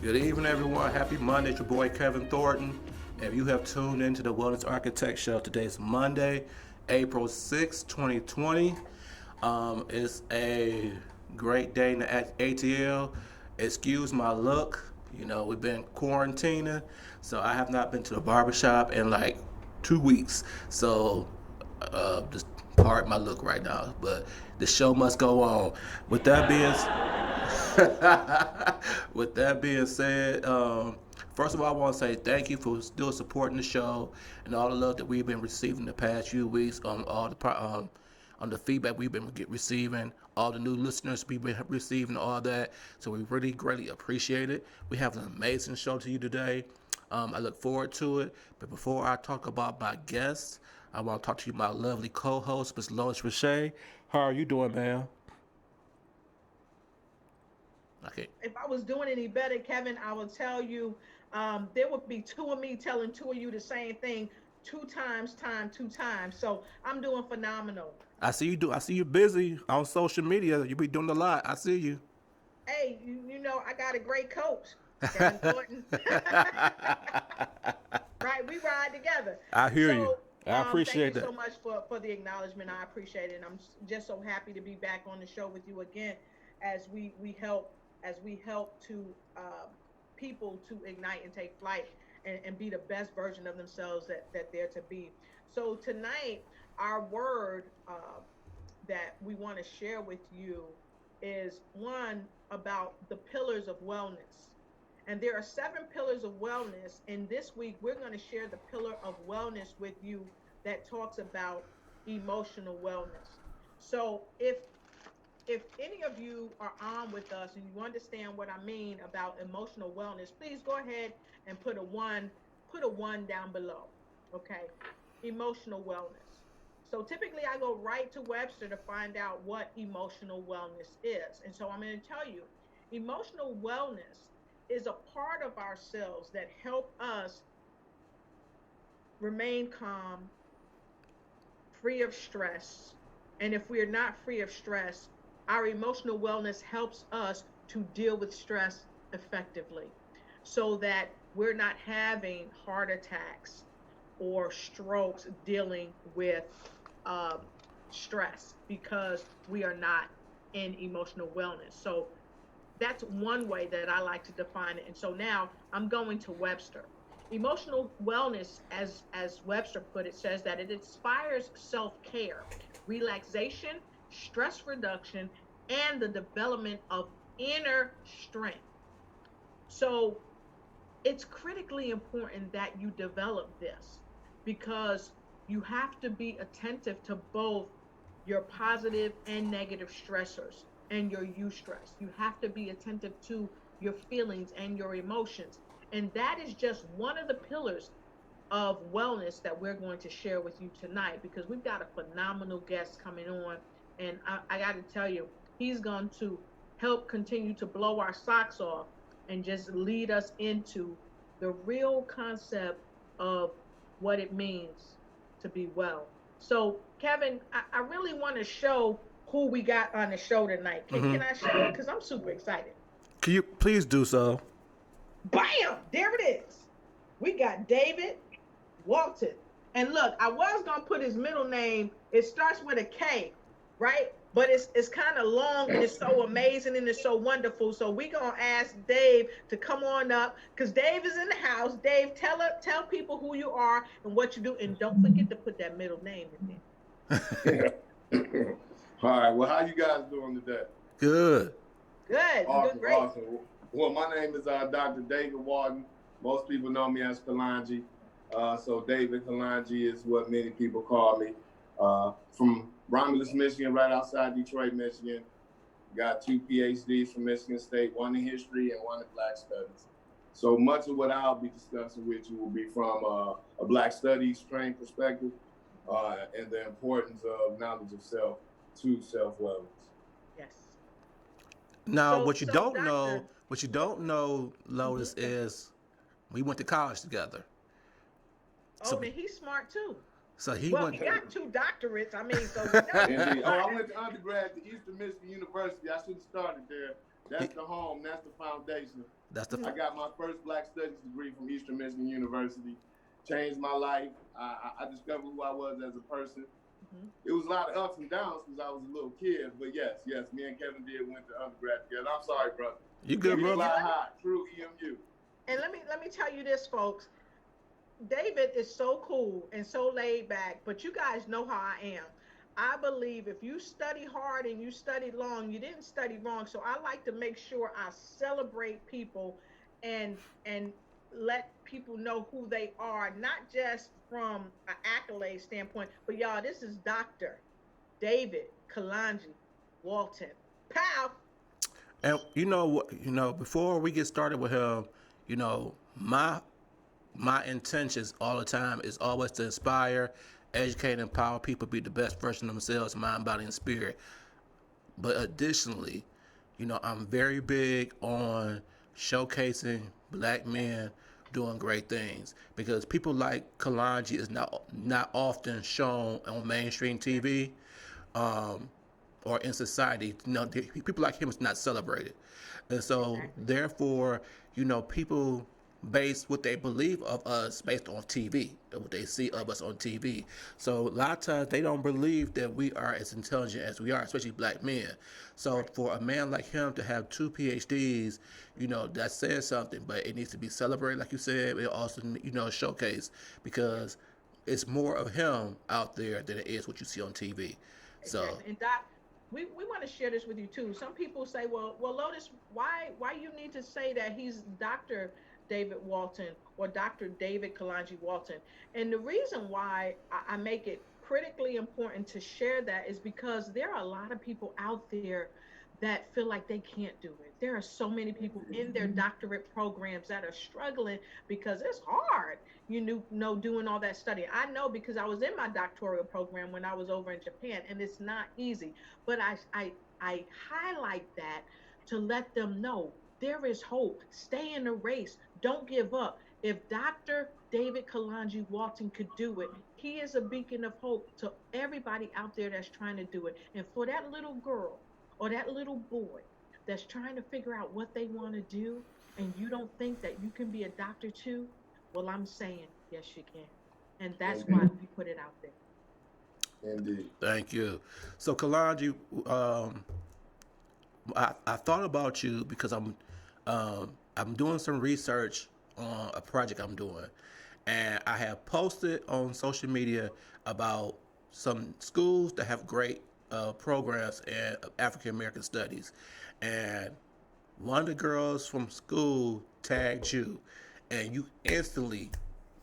Good evening, everyone. Happy Monday. It's your boy Kevin Thornton. If you have tuned into the Wellness Architect Show, today's Monday, April 6, 2020. It's a great day in the ATL. Excuse my look. You know, we've been quarantining, so I have not been to the barbershop in like 2 weeks. So, just pardon my look right now. But the show must go on. With that being with that being said, first of all, I want to say thank you for still supporting the show and all the love that we've been receiving the past few weeks on all on the feedback we've been receiving, all the new listeners we've been receiving, all that. So we really greatly appreciate it. We have an amazing show to you today. I look forward to it. But before I talk about my guests, I want to talk to you, my lovely co-host, Miss Lois Richey. How are you doing, ma'am? Okay. If I was doing any better, Kevin, I will tell you there would be two of me telling two of you the same thing two times. So I'm doing phenomenal. I see you do. I see you busy on social media. You be doing a lot. I see you. Hey, you know, I got a great coach, Kevin Thornton. Right? We ride together. I hear you. So I thank you appreciate so that. much for the acknowledgement. I appreciate it. And I'm just so happy to be back on the show with you again as we help to people to ignite and take flight and be the best version of themselves that they're to be. So tonight, our word that we want to share with you is one about the pillars of wellness. And there are seven pillars of wellness. And this week, we're going to share the pillar of wellness with you that talks about emotional wellness. So if any of you are on with us and you understand what I mean about emotional wellness, please go ahead and put a one down below. Okay. Emotional wellness. So typically I go right to Webster to find out what emotional wellness is. And so I'm going to tell you, emotional wellness is a part of ourselves that help us remain calm, free of stress. And if we are not free of stress, our emotional wellness helps us to deal with stress effectively so that we're not having heart attacks or strokes dealing with um, stress because we are not in emotional wellness. So that's one way that I like to define it. And so now I'm going to Webster. Emotional wellness, as Webster put it, says that it inspires self-care, relaxation, stress reduction, and the development of inner strength. So it's critically important that you develop this because you have to be attentive to both your positive and negative stressors and your eustress. You have to be attentive to your feelings and your emotions. And that is just one of the pillars of wellness that we're going to share with you tonight because we've got a phenomenal guest coming on. And I got to tell you, he's going to help continue to blow our socks off and just lead us into the real concept of what it means to be well. So, Kevin, I really want to show who we got on the show tonight. Can Hmm. I show it? Because I'm super excited. Can you please do so? Bam! There it is. We got David Walton. And look, I was gonna put his middle name. It starts with a K, right? But it's kind of long and it's so amazing and it's so wonderful. So we gonna ask Dave to come on up because Dave is in the house. Dave, tell people who you are and what you do, and don't forget to put that middle name in there. All right. Well, how you guys doing today? Good. Good, we're doing Awesome, great. awesome. Well, my name is Dr. David Walton. Most people know me as Kalonji. So David Kalonji is what many people call me. From Romulus, Michigan, right outside Detroit, Michigan. Got two PhDs from Michigan State, one in history and one in Black Studies. So much of what I'll be discussing with you will be from a Black Studies trained perspective and the importance of knowledge of self to self-wellness. Yes. Now, So so doctor, what you don't know, Lotus, mhm. is we went to college together. Oh, So, then he's smart too. so he Well, he went. got two doctorates. I mean, so we know he's Indeed. Oh, I smart. went to undergrad at Eastern Michigan University. I should have started there. That's the home. That's the foundation. That's the. I got my first Black Studies degree from Eastern Michigan University. Changed my life. I discovered who I was as a person. It was a lot of ups and downs because I was a little kid. But yes, me and Kevin went to undergrad together. I'm sorry, brother. You good, brother? Fly high, true EMU. And let me tell you this, folks. David is so cool and so laid back, but you guys know how I am. I believe if you study hard and you study long, you didn't study wrong. So I like to make sure I celebrate people and let people know who they are, not just from an accolade standpoint, but y'all, this is Dr. David Kalonji Walton. Pow! And you know what? Before we get started with him, my intentions all the time is always to inspire, educate, and empower people to be the best version of themselves, mind, body, and spirit. But additionally, I'm very big on showcasing Black men doing great things, because people like Kalonji is not often shown on mainstream TV or in society. People like him is not celebrated, and so therefore, people base what they believe of us based on TV, what they see of us on TV. So a lot of times they don't believe that we are as intelligent as we are, especially Black men. So for a man like him to have 2 PhDs, that says something, but it needs to be celebrated, like you said. It also, showcased, because it's more of him out there than it is what you see on TV. So, exactly. And Doc, we want to share this with you too. Some people say, well, Lotus, why you need to say that he's Dr. David Walton or Dr. David Kalonji Walton? And the reason why I make it critically important to share that is because there are a lot of people out there that feel like they can't do it. There are so many people in their doctorate programs that are struggling because it's hard, doing all that study. I know because I was in my doctoral program when I was over in Japan, and it's not easy. But I highlight that to let them know there is hope. Stay in the race. Don't give up. If Dr. David Kalonji Walton could do it, he is a beacon of hope to everybody out there that's trying to do it. And for that little girl or that little boy that's trying to figure out what they want to do, and you don't think that you can be a doctor too, well, I'm saying, yes, you can. And that's why we put it out there. Indeed. Thank you. So Kalonji, I thought about you because I'm doing some research on a project I'm doing, and I have posted on social media about some schools that have great programs in African American studies, and one of the girls from school tagged you, and you instantly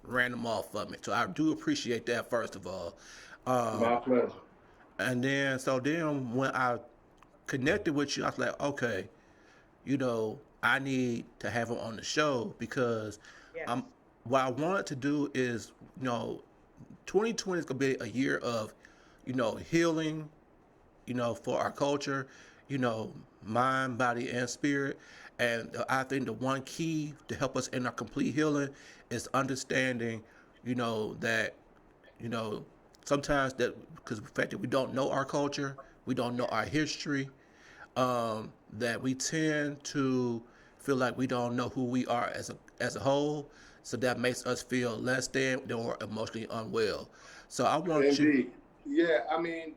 ran them off of me. So I do appreciate that, first of all. My pleasure. And then when I connected with you, I was like, okay, I need to have him on the show, because Yes. what I wanted to do is, 2020 is going to be a year of, healing, for our culture, mind, body, and spirit. And I think the one key to help us in our complete healing is understanding, that, sometimes that, because the fact that we don't know our culture, we don't know our history, that we tend to feel like we don't know who we are as a whole. So that makes us feel less than or emotionally unwell. So I want Indeed. Yeah, I mean,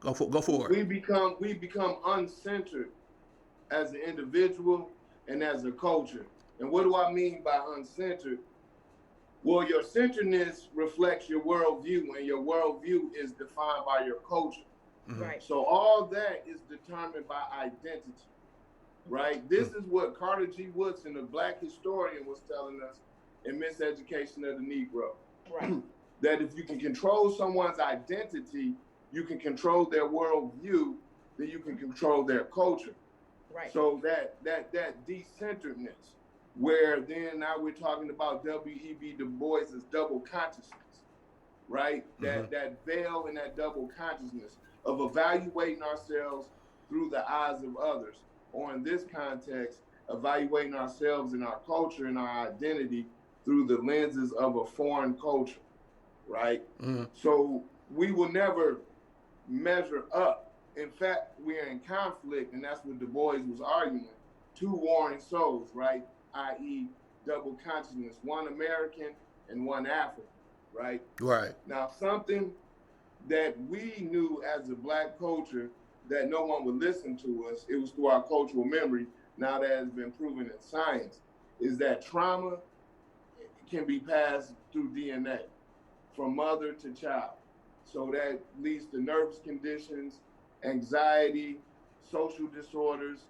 go for it. We become uncentered as an individual and as a culture. And what do I mean by uncentered? Well, your centeredness reflects your worldview, and your worldview is defined by your culture. Mm-hmm. Right. So all that is determined by identity, right? This is what Carter G. Woodson, a Black historian, was telling us in Miseducation of the Negro. Right. That if you can control someone's identity, you can control their worldview, then you can control their culture. Right. So that decenteredness, where then now we're talking about W.E.B. Du Bois' double consciousness, right? That veil and that double consciousness of evaluating ourselves through the eyes of others, or in this context, evaluating ourselves and our culture and our identity through the lenses of a foreign culture, right? So we will never measure up In fact, we're in conflict, and that's what Du Bois was arguing. Two warring souls, right? I.e., double consciousness, one American and one African, right? Right. Now, something that we knew as a Black culture that no one would listen to us, it was through our cultural memory, now that has been proven in science, is that trauma can be passed through DNA from mother to child. So that leads to nervous conditions, anxiety, social disorders,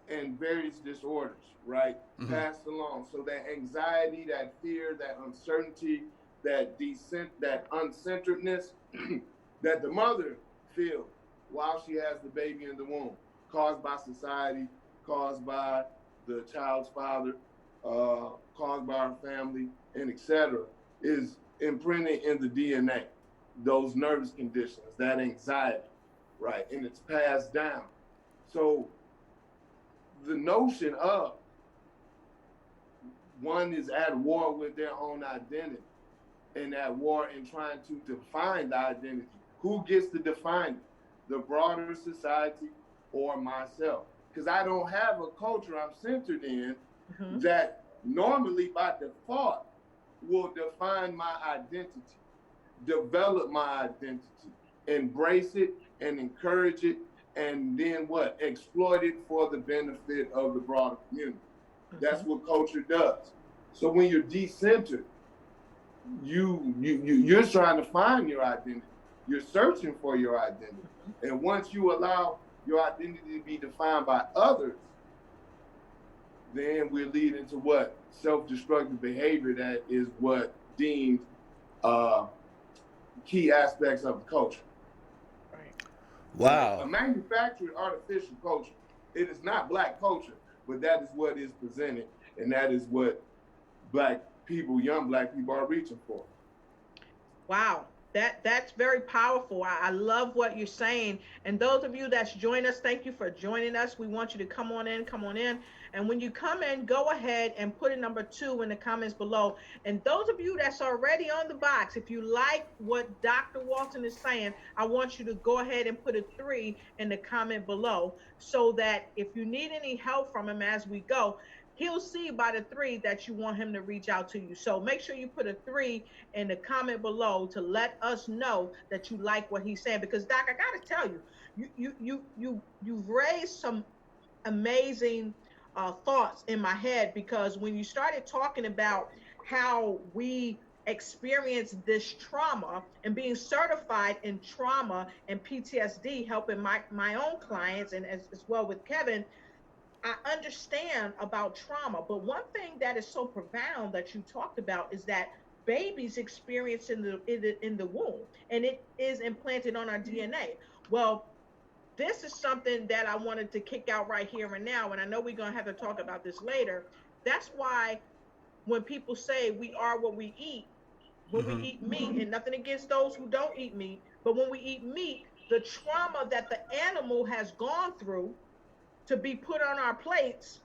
and various disorders, right? Mm-hmm. Passed along. So that anxiety, that fear, that uncertainty, that uncenteredness that the mother feels while she has the baby in the womb, caused by society, caused by the child's father, caused by our family, and etc., is imprinted in the DNA. Those nervous conditions, that anxiety, right? And it's passed down. So the notion of one is at war with their own identity, and at war in trying to define the identity. Who gets to define it? The broader society or myself? Because I don't have a culture I'm centered in that normally by default will define my identity, develop my identity, embrace it and encourage it, and then what? Exploit it for the benefit of the broader community. That's what culture does. So when you're decentered, you're trying to find your identity. You're searching for your identity. And once you allow your identity to be defined by others, then we're leading to what? Self-destructive behavior that is what deemed key aspects of the culture. Right. Wow. A manufactured artificial culture. It is not Black culture, but that is what is presented, and that is what Black people, young Black people, are reaching for. Wow. That's very powerful. I love what you're saying. And those of you that's joined us, thank you for joining us. We want you to come on in. And when you come in, go ahead and put a number 2 in the comments below. And those of you that's already on the box, if you like what Dr. Walton is saying, I want you to go ahead and put a 3 in the comment below, so that if you need any help from him as we go, he'll see by the 3 that you want him to reach out to you. So make sure you put a 3 in the comment below to let us know that you like what he's saying. Because Doc, I gotta tell you, you've raised some amazing thoughts in my head, because when you started talking about how we experience this trauma and being certified in trauma and PTSD, helping my own clients and as well with Kevin, I understand about trauma. But one thing that is so profound that you talked about is that babies experience in the womb, and it is implanted on our DNA. Well, this is something that I wanted to kick out right here and now, and I know we're going to have to talk about this later. That's why when people say we are what we eat, when we eat meat, and nothing against those who don't eat meat, but when we eat meat, the trauma that the animal has gone through to be put on our plates,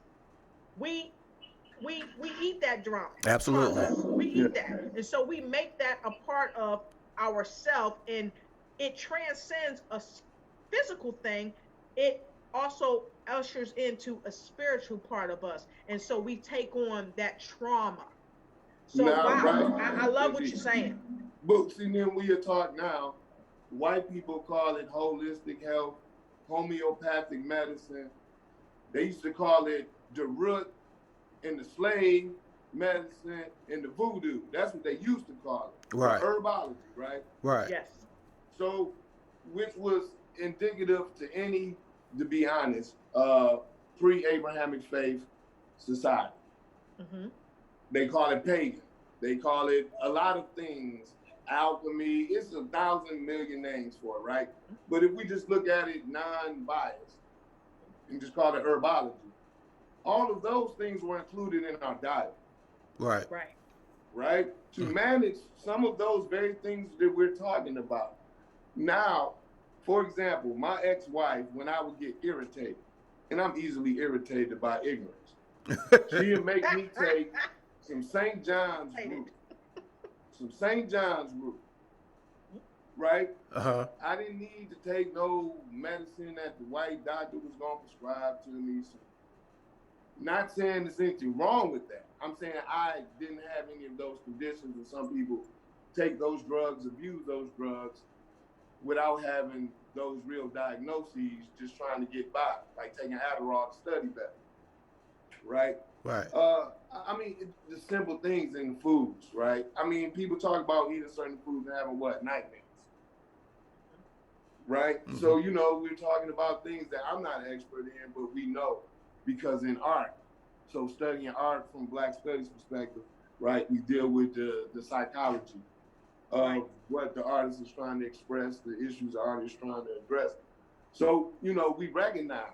we eat that drama. Absolutely. We eat that. And so we make that a part of ourself, and it transcends a physical thing. It also ushers into a spiritual part of us. And so we take on that trauma. So now, wow, right. I love what you're saying. But see, then we are taught now, white people call it holistic health, homeopathic medicine. They used to call it the root and the slave medicine and the voodoo. That's what they used to call it. Right. Herbology, right? Right. Yes. So, which was indicative to any, to be honest, pre-Abrahamic faith society. They call it pagan. They call it a lot of things. Alchemy. It's 1,000 million names for it, right? But if we just look at it non-biased and just call it herbology, all of those things were included in our diet. Right. Right. Right? To manage some of those very things that we're talking about. Now, for example, my ex-wife, when I would get irritated, and I'm easily irritated by ignorance, she would make me take some St. John's root. Some St. John's root, right? Uh-huh. I didn't need to take no medicine that the white doctor was going to prescribe to me. So, not saying there's anything wrong with that. I'm saying I didn't have any of those conditions, and some people take those drugs, abuse those drugs, without having those real diagnoses, just trying to get by, like taking Adderall to study better, right? Right. I mean, the simple things in the foods, right? I mean, people talk about eating certain foods and having what? Nightmares, right? Mm-hmm. So, you know, we're talking about things that I'm not an expert in, but we know because in art, so studying art from Black studies perspective, right, we deal with the psychology of what the artist is trying to express, the issues the artist is trying to address. So, you know, we recognize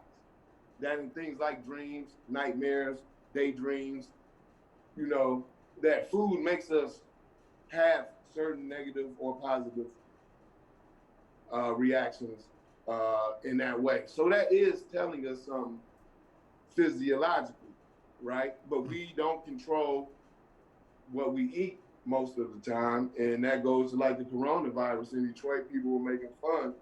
that in things like dreams, nightmares, daydreams, you know, that food makes us have certain negative or positive reactions in that way. So that is telling us something physiologically, right? But we don't control what we eat most of the time, and that goes to like the coronavirus in Detroit. People were making fun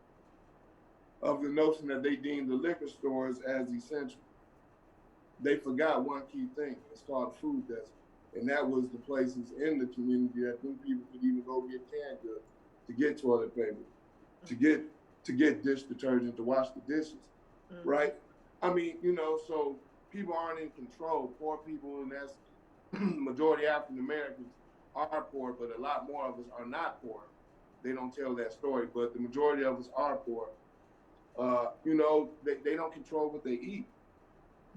of the notion that they deemed the liquor stores as essential. They forgot one key thing. It's called food desert, and that was the places in the community that them people could even go get canned goods, to get toilet paper, to get dish detergent to wash the dishes, right? I mean, you know, so people aren't in control. Poor people, and that's majority African Americans are poor, but a lot more of us are not poor. They don't tell that story, but the majority of us are poor. You know, they don't control what they eat.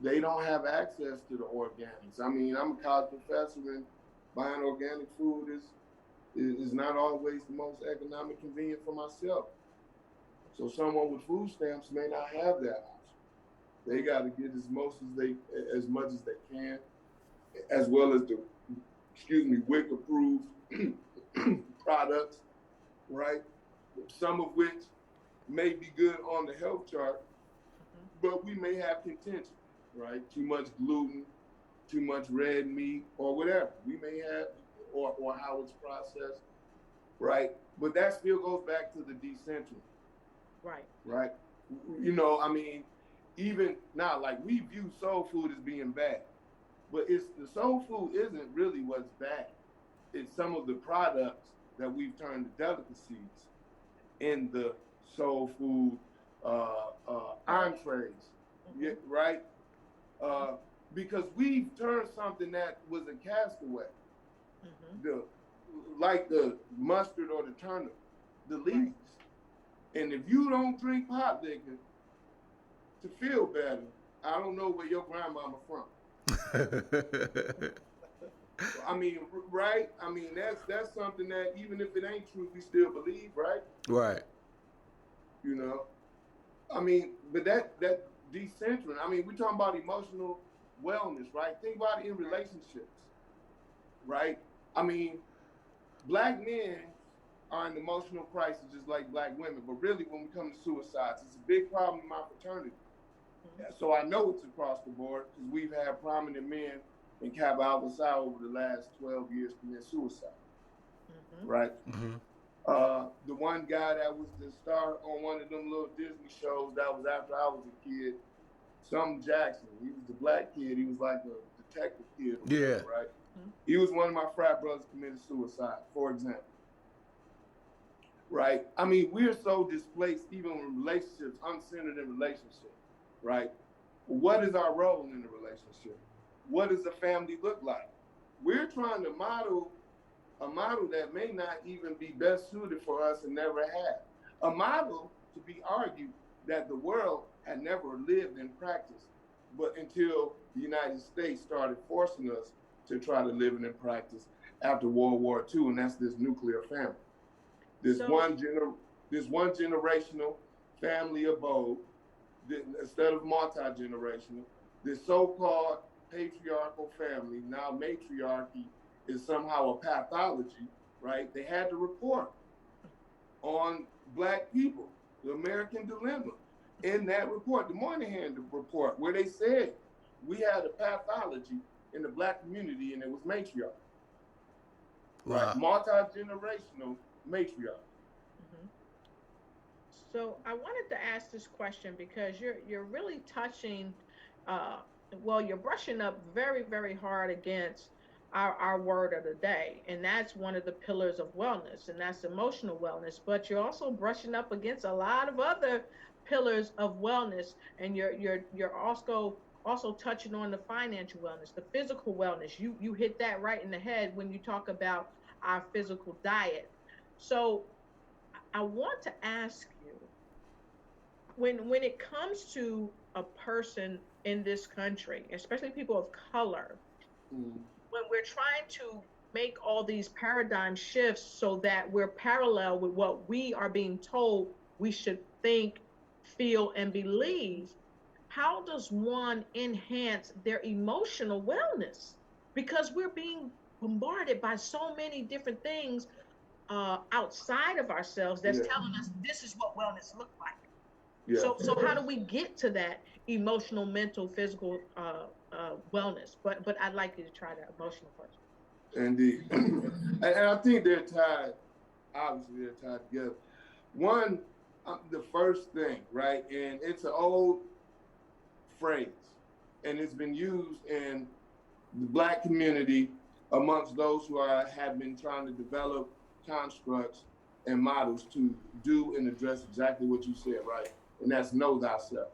They don't have access to the organics. I mean, I'm a college professor, and buying organic food is not always the most economic convenient for myself. So someone with food stamps may not have that option. They got to get as much as they can, as well as the WIC approved products, right? Some of which may be good on the health chart, but we may have contention, right? Too much gluten, too much red meat, or whatever. We may have, or how it's processed, right? But that still goes back to the decentering. Right? You know, I mean, even now, like we view soul food as being bad, but the soul food isn't really what's bad. It's some of the products that we've turned to delicacies in the soul food entrees, right? Because we've turned something that was a castaway, like the mustard or the turnip, the leaves. And if you don't drink pot liquor to feel better, I don't know where your grandmama from. I mean, right? I mean, that's something that even if it ain't true, we still believe, right? Right. You know, I mean, but that decentering. I mean, we're talking about emotional wellness, right? Think about it in relationships, right? I mean, Black men are in emotional crisis just like Black women, but really when we come to suicides, it's a big problem in my fraternity. So I know it's across the board because we've had prominent men in Kappa Alpha Psi over the last 12 years commit suicide, right? The one guy that was the star on one of them little Disney shows that was after I was a kid, some Jackson, he was the Black kid, he was like a detective kid, whatever, right? He was one of my frat brothers committed suicide, for example. Right? I mean, we're so displaced even in relationships, uncentered in relationships, right? What is our role in the relationship? What does a family look like? We're trying to model a model that may not even be best suited for us and never had. A model to be argued that the world had never lived in practice, but until the United States started forcing us to try to live it in practice after World War II, and that's this nuclear family. This one generational family abode, instead of multi-generational, this so-called patriarchal family, now matriarchy, is somehow a pathology, right? They had to report on Black people, the American dilemma. In that report, the Moynihan report, where they said we had a pathology in the Black community and it was matriarchy. Right? Multi-generational matriarchy. So I wanted to ask this question because you're really touching, uh, well, you're brushing up very hard against our word of the day, and that's one of the pillars of wellness, and that's emotional wellness. But you're also brushing up against a lot of other pillars of wellness, and you're also touching on the financial wellness, the physical wellness. You hit that right in the head when you talk about our physical diet. So I want to ask you, when it comes to a person in this country, especially people of color, Mm. when we're trying to make all these paradigm shifts so that we're parallel with what we are being told we should think, feel, and believe, how does one enhance their emotional wellness? Because we're being bombarded by so many different things outside of ourselves that's Yeah, telling us this is what wellness looks like. yeah, So how do we get to that emotional, mental, physical wellness? But I'd like you to try the emotional first. indeed. And I think they're tied. Obviously, they're tied together. One, the first thing, right? And it's an old phrase, and it's been used in the Black community amongst those who have been trying to develop constructs and models to do and address exactly what you said, right? And that's know thyself.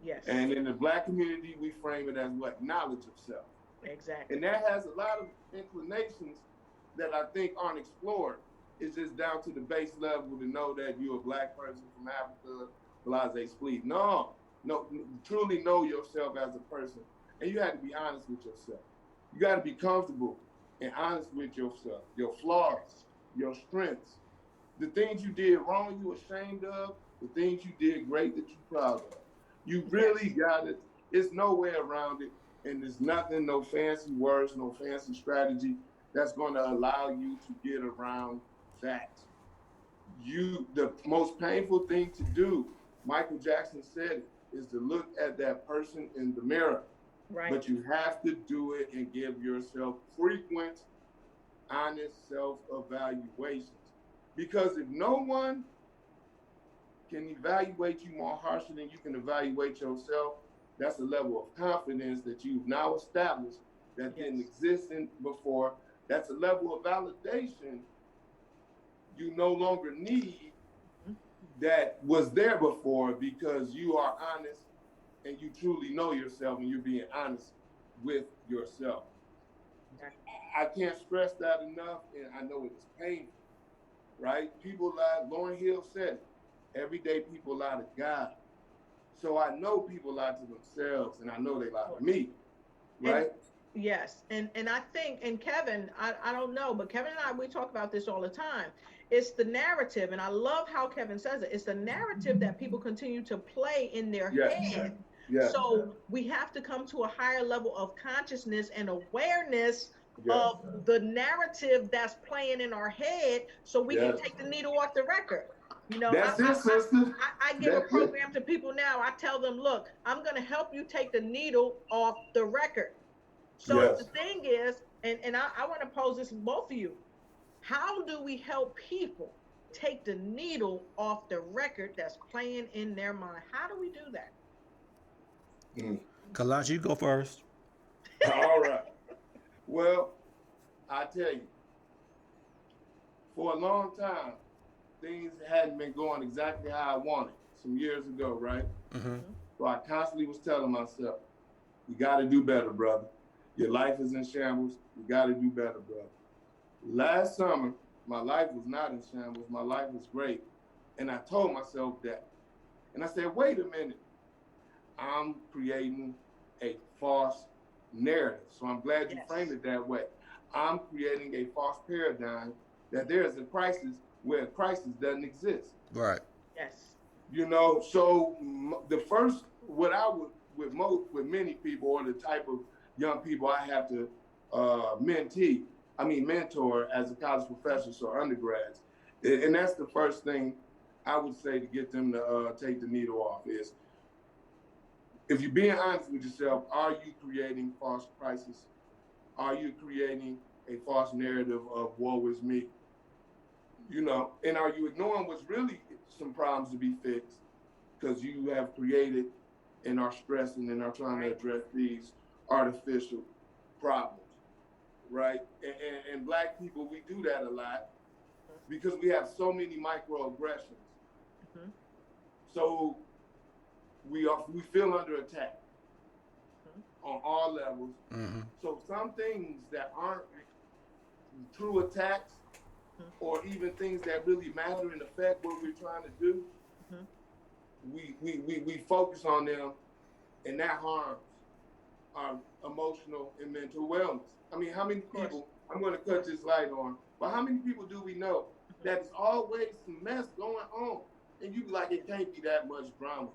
Yes. And in the Black community, we frame it as what? Knowledge of self. Exactly. And that has a lot of inclinations that I think aren't explored. It's just down to the base level to know that you're a Black person from Africa, blase spleet. No, truly know yourself as a person. And you have to be honest with yourself. You got to be comfortable and honest with yourself, your flaws, your strengths, the things you did wrong, you ashamed of, the things you did great that you're proud of. You really got it. It's no way around it. And there's nothing, no fancy words, no fancy strategy that's going to allow you to get around that. The most painful thing to do, Michael Jackson said it, is to look at that person in the mirror. Right. But you have to do it and give yourself frequent, honest self-evaluations. Because if no one can evaluate you more harshly than you can evaluate yourself, that's a level of confidence that you've now established that didn't exist before. That's a level of validation you no longer need that was there before, because you are honest and you truly know yourself and you're being honest with yourself. I can't stress that enough, and I know it is painful, right? People lie. Lauryn Hill said it. Every day people lie to God. So I know people lie to themselves, and I know they lie to me, right? Yes, and I think, and Kevin, I don't know, but Kevin and I, we talk about this all the time. It's the narrative, and I love how Kevin says it. It's the narrative that people continue to play in their head. Yes. So we have to come to a higher level of consciousness and awareness of the narrative that's playing in our head, so we can take the needle off the record. You know, that's it, sister. I give a program to people now. I tell them, look, I'm going to help you take the needle off the record. So the thing is, and I want to pose this to both of you. How do we help people take the needle off the record that's playing in their mind? How do we do that? Kalonji, you go first. All right. Well, I tell you, for a long time, things hadn't been going exactly how I wanted some years ago, right? Mm-hmm. So I constantly was telling myself, you got to do better, brother. Your life is in shambles. You got to do better, brother. Last summer, my life was not in shambles. My life was great. And I told myself that. And I said, wait a minute. I'm creating a false narrative. So I'm glad you framed it that way. I'm creating a false paradigm that there is a crisis where a crisis doesn't exist. Right. Yes. You know, so the first, what I would, with many people, or the type of young people I have to mentor as a college professor or undergrads, and that's the first thing I would say to get them to take the needle off is, if you're being honest with yourself, are you creating false crisis? Are you creating a false narrative of woe is me? You know, and are you ignoring what's really some problems to be fixed because you have created and are stressing and are trying to address these artificial problems, right? And Black people, we do that a lot because we have so many microaggressions. Mm-hmm. So we feel under attack on all levels. Mm-hmm. So some things that aren't true attacks or even things that really matter and affect what we're trying to do, we focus on them, and that harms our emotional and mental wellness. I mean, how many people, I'm going to cut this light on, but how many people do we know that there's always some mess going on? And you be like, it can't be that much drama.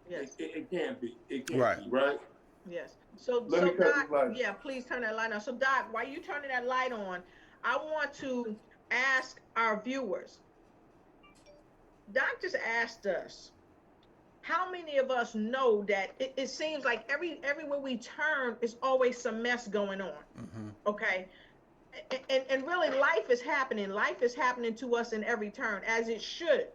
Yes. It can't be. It can't be, right? Yes. So Doc, yeah, please turn that light on. So Doc, while you turning that light on, I want to ask our viewers. Doc just asked us, how many of us know that it seems like everywhere we turn is always some mess going on? Mm-hmm. Okay. And really life is happening. Life is happening to us in every turn, as it should.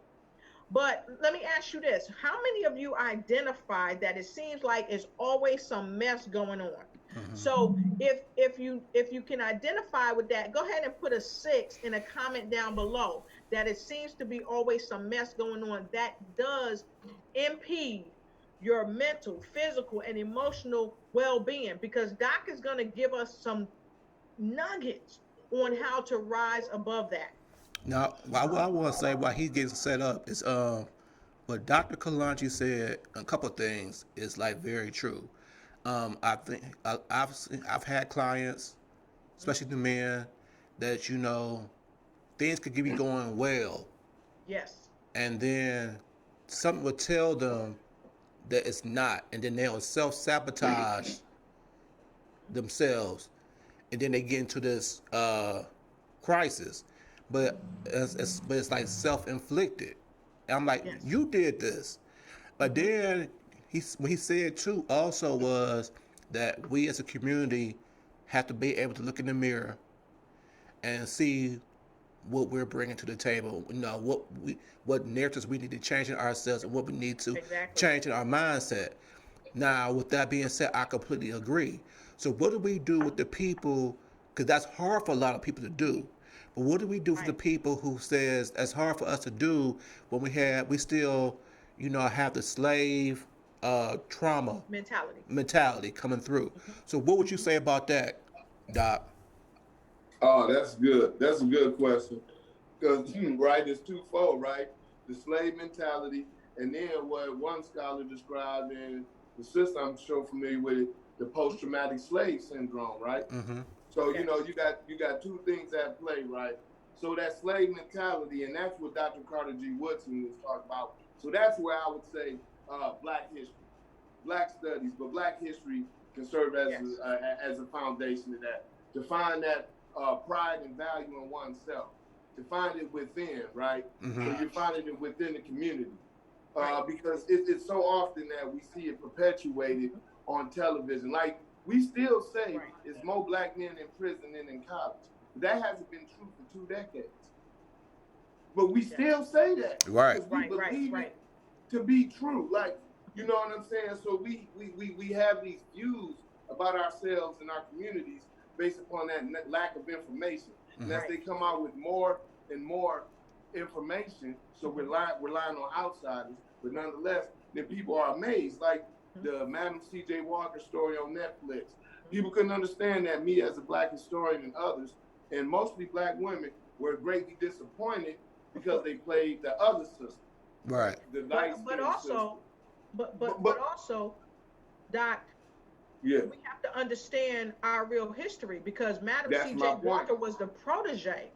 But let me ask you this. How many of you identify that it seems like it's always some mess going on? Mm-hmm. So if you can identify with that, go ahead and put a 6 in a comment down below that it seems to be always some mess going on that does impede your mental, physical, and emotional well-being, because Doc is going to give us some nuggets on how to rise above that. Now, what I want to say while he's getting set up is what Dr. Kalonji said, a couple of things is like very true. I think I've had clients, especially the men, that things could be going well. Yes. And then something will tell them that it's not, and then they'll self-sabotage themselves, and then they get into this crisis. But it's like self-inflicted. And I'm like, you did this. But then what he said too also was that we as a community have to be able to look in the mirror and see what we're bringing to the table. What narratives we need to change in ourselves and what we need to change in our mindset. Now, with that being said, I completely agree. So what do we do with the people? Because that's hard for a lot of people to do. But what do we do for the people who says that's hard for us to do when we still, have the slave trauma mentality coming through? Mm-hmm. So what would you say about that, Doc? Oh, that's good. That's a good question. Because, right, it's twofold, right? The slave mentality, and then what one scholar described in the system, I'm sure familiar with it, the post-traumatic slave syndrome, right? Mm-hmm. So, you got two things at play, right? So that slave mentality, and that's what Dr. Carter G. Woodson was talking about. So that's where I would say Black history, Black studies, but Black history can serve as a foundation of that. To find that pride and value in oneself, to find it within, right? Mm-hmm. So you're finding it within the community. Because it's so often that we see it perpetuated on television. Like, we still say it's more Black men in prison than in college. That hasn't been true for 2 decades. But we still say that. Right. Because we believe it to be true. Like, you know what I'm saying? So we have these views about ourselves and our communities based upon that lack of information. Mm-hmm. And as they come out with more and more information, so we're relying on outsiders, but nonetheless, then people are amazed. Like the Madam C.J. Walker story on Netflix. People couldn't understand that. Me as a Black historian and others, and mostly Black women, were greatly disappointed because they played the other system. Right. The but also, Doc, we have to understand our real history, because Madam C.J. Walker was the protege.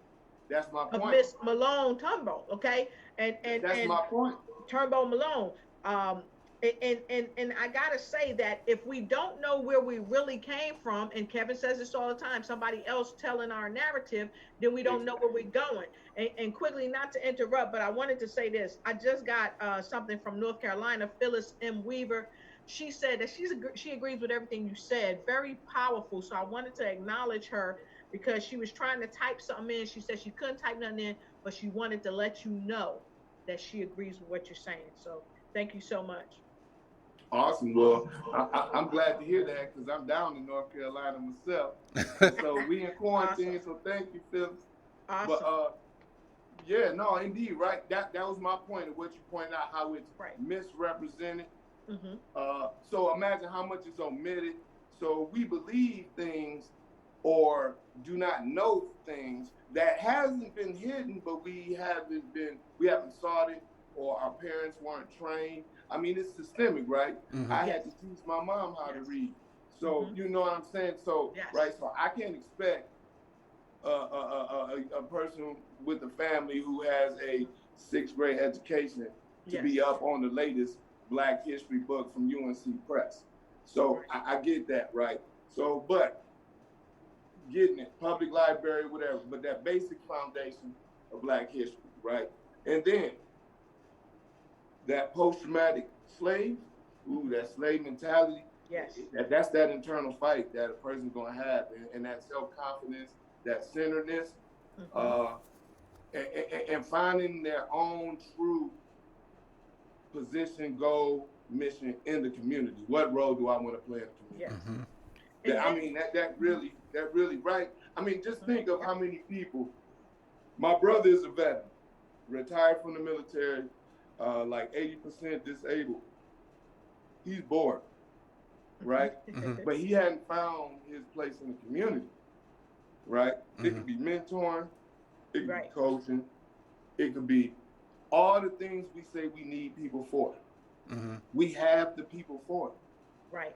That's my point. Of Miss Malone Turnbull, okay? And that's my point. Turnbull Malone. And I gotta say that if we don't know where we really came from, and Kevin says this all the time, somebody else telling our narrative, then we don't know where we're going. And quickly, not to interrupt, but I wanted to say this. I just got something from North Carolina, Phyllis M. Weaver. She said that she agrees with everything you said. Very powerful. So I wanted to acknowledge her, because she was trying to type something in. She said she couldn't type nothing in, but she wanted to let you know that she agrees with what you're saying. So thank you so much. Awesome. Well, I'm glad to hear that because I'm down in North Carolina myself. So we in quarantine. Awesome. So thank you, Phyllis. Awesome. But yeah, no, indeed, right. That was my point of what you pointed out, how it's Right. misrepresented. Mm-hmm. So imagine how much is omitted. So we believe things or do not know things that hasn't been hidden, but we haven't sought it, or our parents weren't trained. I mean, it's systemic, right? I had to teach my mom how to read. So you know what I'm saying? So right, so I can't expect a person with a family who has a 6th grade education to be up on the latest Black history book from UNC Press. So I get that, right? So, but getting it, public library, whatever, but that basic foundation of Black history, right? And then that post-traumatic slave, that slave mentality, that's that internal fight that a person's gonna have, and that self-confidence, that centeredness, and finding their own true position, goal, mission in the community. What role do I want to play in the community? I mean, that really, right? I mean, just think of how many people. My brother is a veteran, retired from the military, like 80% disabled. He's bored, right? But he hadn't found his place in the community, right? It could be mentoring, it could be coaching, it could be all the things we say we need people for. We have the people for it. Right.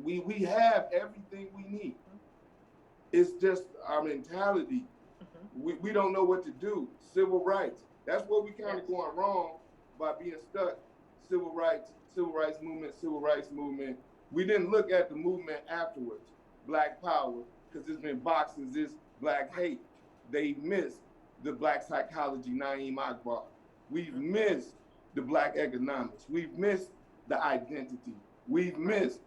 We have everything we need. It's just our mentality. We don't know what to do. Civil rights. That's where we kind of going wrong by being stuck. Civil rights movement. We didn't look at the movement afterwards. Black power, because it's been boxed as this Black hate. They missed the Black psychology, Naeem Akbar. We've missed the Black economics. We've missed the identity. We've missed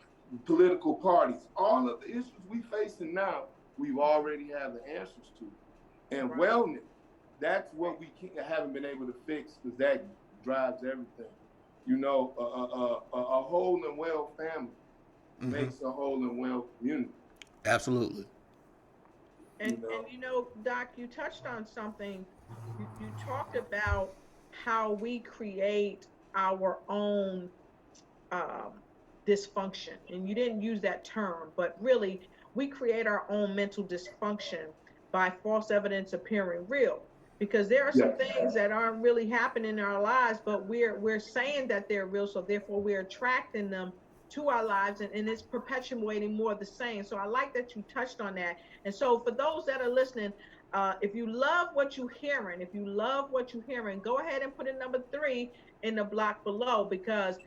political parties. All of the issues we facing now, we've already have the answers to. And wellness, that's what we haven't been able to fix, because that drives everything. You know, a whole and well family makes a whole and well community. Absolutely. And you know, Doc, you touched on something. You talked about how we create our own dysfunction, and you didn't use that term, but really, we create our own mental dysfunction by false evidence appearing real. Because there are some things that aren't really happening in our lives, but we're saying that they're real, so therefore we're attracting them to our lives, and it's perpetuating more of the same. So I like that you touched on that. And so for those that are listening, if you love what you're hearing, go ahead and put in number 3 in the block below, because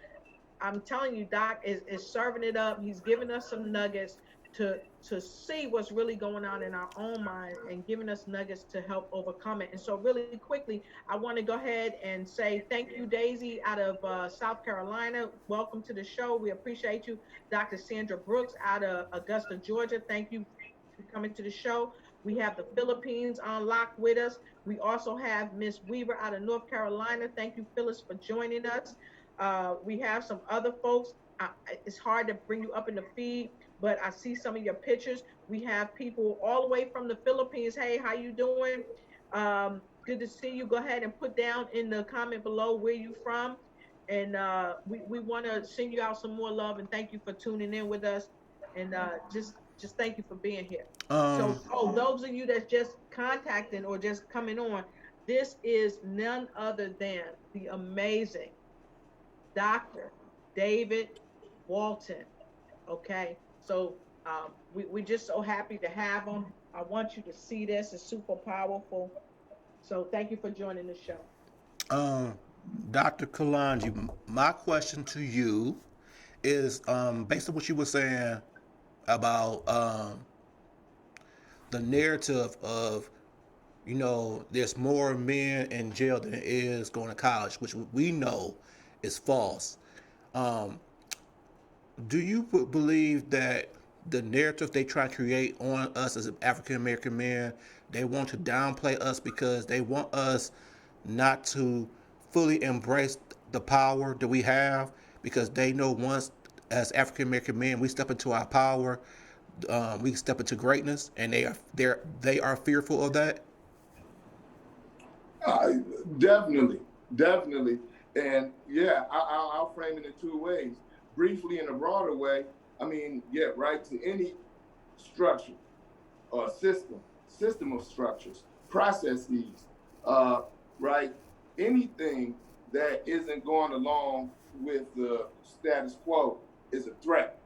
I'm telling you, Doc is serving it up. He's giving us some nuggets to see what's really going on in our own mind, and giving us nuggets to help overcome it. And so really quickly, I want to go ahead and say thank you, Daisy, out of South Carolina. Welcome to the show. We appreciate you. Dr. Sandra Brooks out of Augusta, Georgia. Thank you for coming to the show. We have the Philippines on lock with us. We also have Miss Weaver out of North Carolina. Thank you, Phyllis, for joining us. We have some other folks. It's hard to bring you up in the feed, but I see some of your pictures. We have people all the way from the Philippines. Hey, how you doing? Good to see you. Go ahead and put down in the comment below where you from. And we want to send you out some more love, and thank you for tuning in with us. And just thank you for being here. So those of you that's just contacting or just coming on, this is none other than the amazing Dr. David Walton. Okay, so we're just so happy to have him. I want you to see this. It's super powerful. So thank you for joining the show. Dr. Kalonji, my question to you is based on what you were saying about the narrative of, you know, there's more men in jail than there is going to college, which we know is false. Do you believe that the narrative they try to create on us as African American men, they want to downplay us because they want us not to fully embrace the power that we have, because they know once as African American men we step into our power, we step into greatness, and they are fearful of that. Uh, definitely, definitely. And yeah, I'll frame it in two ways. Briefly, in a broader way, I mean, yeah, right, to any structure or system of structures, processes, uh, right, anything that isn't going along with the status quo is a threat,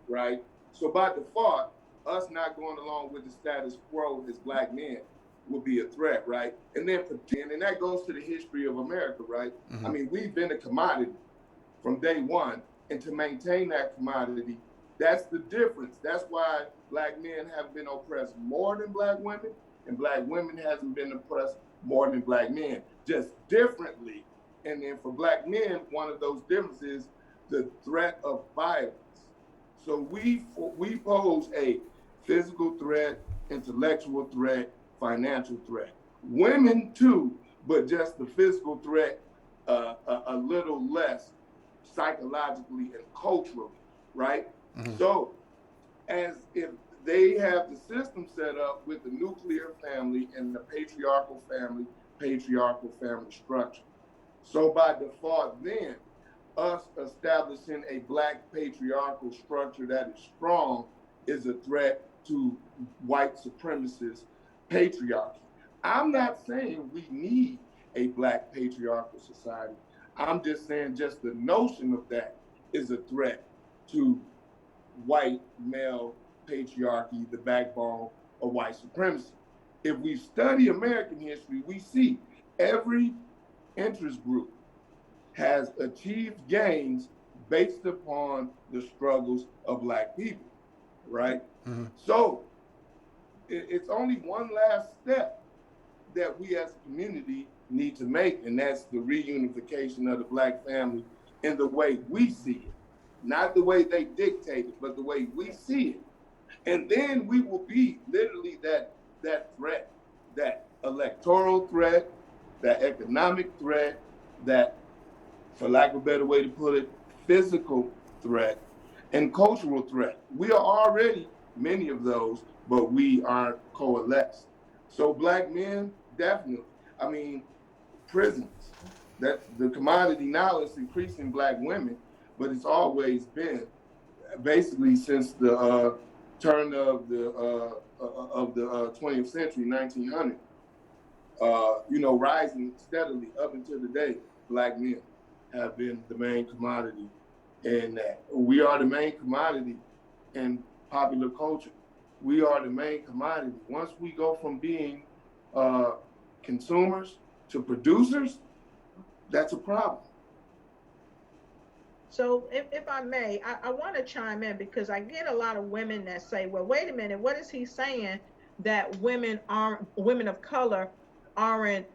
right? So by default, us not going along with the status quo as Black men would be a threat, right? And then pretend, and that goes to the history of America, right? I mean, we've been a commodity from day one, and to maintain that commodity, that's the difference. That's why Black men have been oppressed more than Black women, and Black women hasn't been oppressed more than Black men, just differently. And then for Black men, one of those differences is the threat of violence. So we pose a physical threat, intellectual threat, financial threat. Women too, but just the physical threat a little less psychologically and culturally, right? So as if they have the system set up with the nuclear family and the patriarchal family structure. So by default then, us establishing a Black patriarchal structure that is strong is a threat to white supremacist patriarchy. I'm not saying we need a Black patriarchal society. I'm just saying just the notion of that is a threat to white male patriarchy, the backbone of white supremacy. If we study American history, we see every interest group has achieved gains based upon the struggles of Black people, right? So it's only one last step that we as a community need to make, and that's the reunification of the Black family in the way we see it. Not the way they dictate it, but the way we see it. And then we will be literally that threat, that electoral threat, that economic threat, that, for lack of a better way to put it, physical threat, and cultural threat. We are already many of those, but we aren't coalesced. So Black men, definitely. I mean, prisons. That the commodity now is increasing Black women, but it's always been basically since the turn of the 20th century, 1900. Rising steadily up until today. Black men have been the main commodity, and we are the main commodity in popular culture. We are the main commodity. Once we go from being consumers to producers, that's a problem. So if I may, I want to chime in because I get a lot of women that say, well, wait a minute, what is he saying that women of color aren't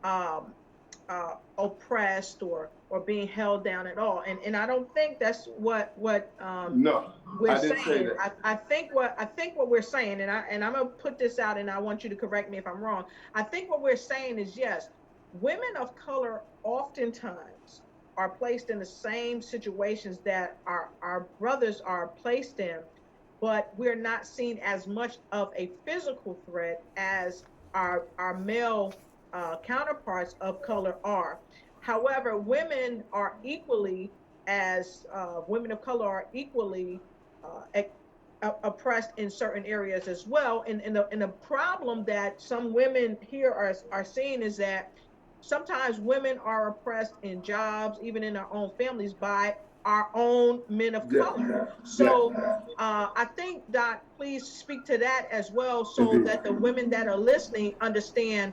oppressed or being held down at all? And I don't think that's what No, we're I didn't saying. say that. I think what we're saying, and I'm gonna put this out, and I want you to correct me if I'm wrong. I think what we're saying is, yes, women of color oftentimes are placed in the same situations that our brothers are placed in, but we're not seen as much of a physical threat as our male counterparts of color are. However, women are equally as women of color are equally oppressed in certain areas as well. And the problem that some women here are seeing is that sometimes women are oppressed in jobs, even in our own families, by our own men of color. So I think, Doc, please speak to that as well, so that the women that are listening understand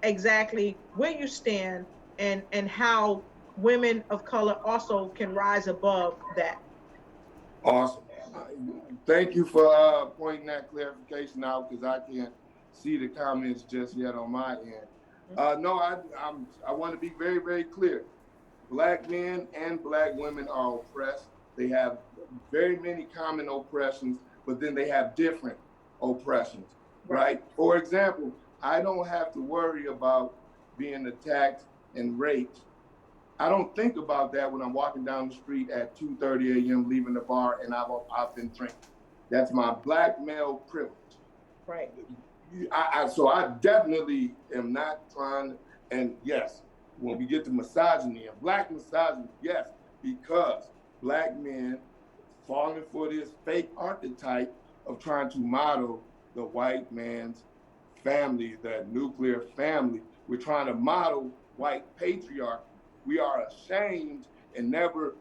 exactly where you stand and how women of color also can rise above that. Awesome. Thank you for pointing that clarification out, because I can't see the comments just yet on my end. No, I want to be very, very clear. Black men and Black women are oppressed. They have very many common oppressions, but then they have different oppressions, right? For example, I don't have to worry about being attacked and raped I don't think about that when I'm walking down the street at 2:30 a.m. leaving the bar and I've been drinking. That's my black male privilege. Right. So I definitely am not trying. And yes, when we get to misogyny and black misogyny, yes, because black men falling for this fake archetype of trying to model the white man's family, that nuclear family. We're trying to model white patriarchy. We are ashamed and never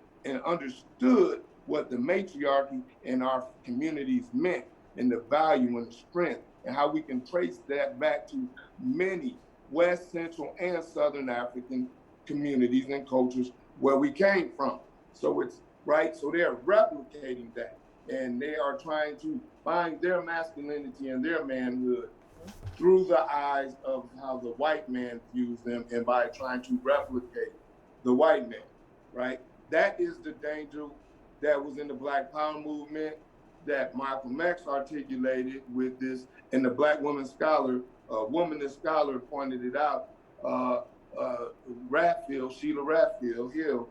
understood what the matriarchy in our communities meant, and the value and the strength, and how we can trace that back to many West, Central, and Southern African communities and cultures where we came from. So it's right. So they're replicating that, and they are trying to find their masculinity and their manhood through the eyes of how the white man views them, and by trying to replicate the white man, right? That is the danger that was in the Black Power movement that Malcolm X articulated with this, and the Black woman scholar, womanist scholar pointed it out, Sheila Ratfield Hill,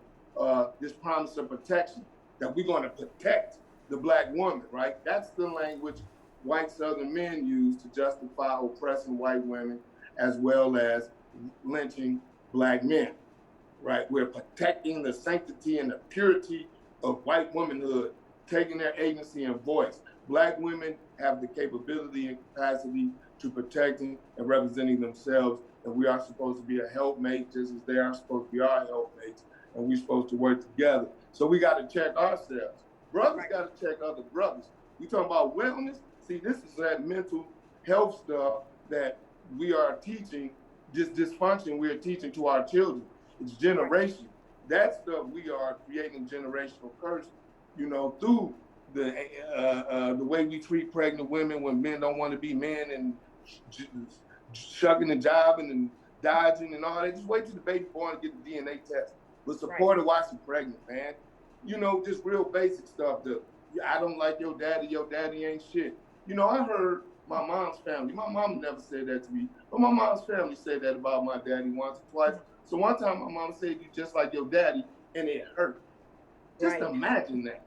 this promise of protection, that we're going to protect the Black woman, right? That's the language white Southern men use to justify oppressing white women as well as lynching Black men, right? We're protecting the sanctity and the purity of white womanhood, taking their agency and voice. Black women have the capability and capacity to protecting and representing themselves, and we are supposed to be a helpmate just as they are supposed to be our helpmates, and we're supposed to work together. So we got to check ourselves. Brothers got to check other brothers. We talking about wellness. See, this is that mental health stuff that we are teaching, this dysfunction we are teaching to our children. It's generation. That stuff we are creating generational curse, through the way we treat pregnant women when men don't want to be men, and shucking and jiving and dodging and all that. Just wait till the baby born and get the DNA test. But support her while she's pregnant, man. Just real basic stuff. I don't like your daddy ain't shit. I heard my mom's family. My mom never said that to me, but my mom's family said that about my daddy once or twice. So one time my mom said, "You just like your daddy," and it hurt. Just imagine that.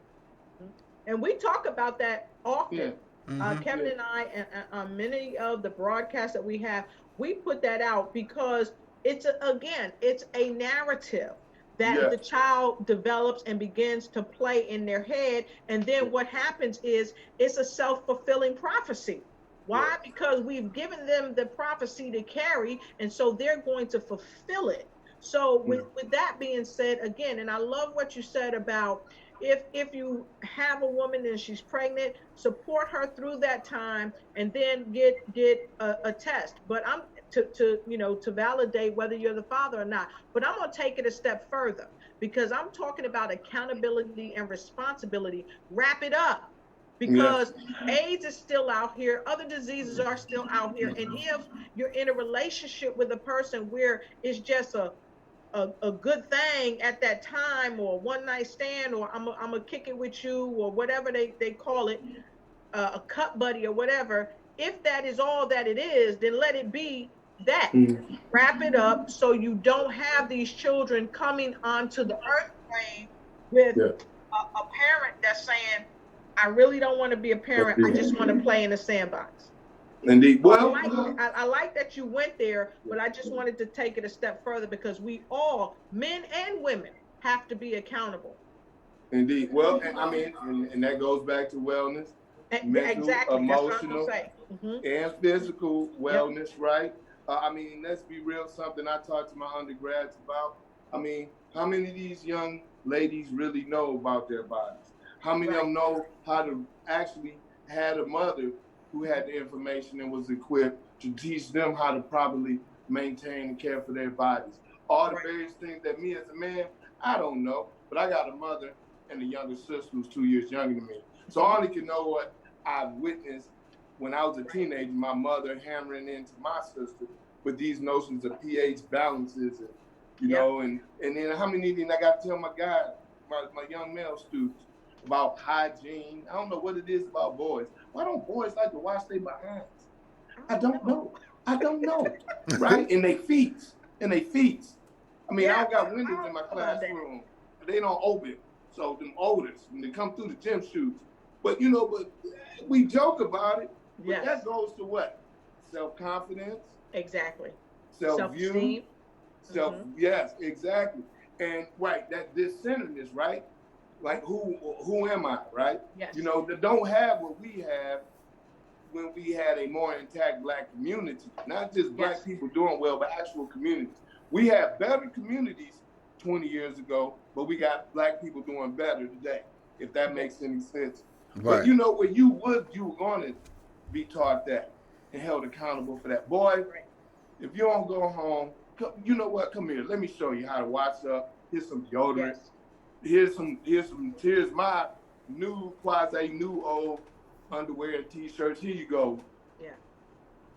And we talk about that often. Yeah. Kevin and I, and many of the broadcasts that we have, we put that out because it's a narrative that the child develops and begins to play in their head. And then what happens is it's a self-fulfilling prophecy. Why? Because we've given them the prophecy to carry, and so they're going to fulfill it. So with that being said, again, and I love what you said about if you have a woman and she's pregnant, support her through that time, and then get a test. But I'm to validate whether you're the father or not. But I'm gonna take it a step further, because I'm talking about accountability and responsibility. Wrap it up. Because AIDS is still out here, other diseases are still out here, and if you're in a relationship with a person where it's just a good thing at that time, or one night stand, or I'm a kick it with you, or whatever they call it, a cut buddy or whatever, if that is all that it is, then let it be that. Wrap it up so you don't have these children coming onto the earth plane with a parent that's saying, I really don't want to be a parent, I just want to play in a sandbox. Indeed. Well, I like that you went there, but I just wanted to take it a step further, because we all, men and women, have to be accountable. Indeed. Well, and that goes back to wellness, mental, emotional, and physical wellness, right? Let's be real, something I talk to my undergrads about. How many of these young ladies really know about their bodies? How many of them know how to actually had a mother who had the information and was equipped to teach them how to properly maintain and care for their bodies? All the various things that me as a man, I don't know, but I got a mother and a younger sister who's 2 years younger than me. So I only can know what I've witnessed when I was a teenager, my mother hammering into my sister with these notions of pH balances, and and then how many things I got to tell my guys, my young male students, about hygiene. I don't know what it is about boys. Why don't boys like to wash their behinds? I don't know. Right? And they feet. I mean, I Yeah. don't got windows in my classroom. They don't open. So them odors, when they come through the gym shoes. But we joke about it. But Yes. that goes to what? Self-confidence. Exactly. Self-view. Self-esteem. Yes, exactly. And right, that this-centeredness, right? Like who am I, right? Yes. That don't have what we have when we had a more intact Black community, not just Black people doing well, but actual communities. We have better communities 20 years ago, but we got Black people doing better today, if that makes any sense. Right. But where you were going to be taught that and held accountable for that. Boy, if you don't go home, you know what? Come here. Let me show you how to wash up. Here's some deodorant. Here's my new old underwear and t-shirts. Here you go. Yeah.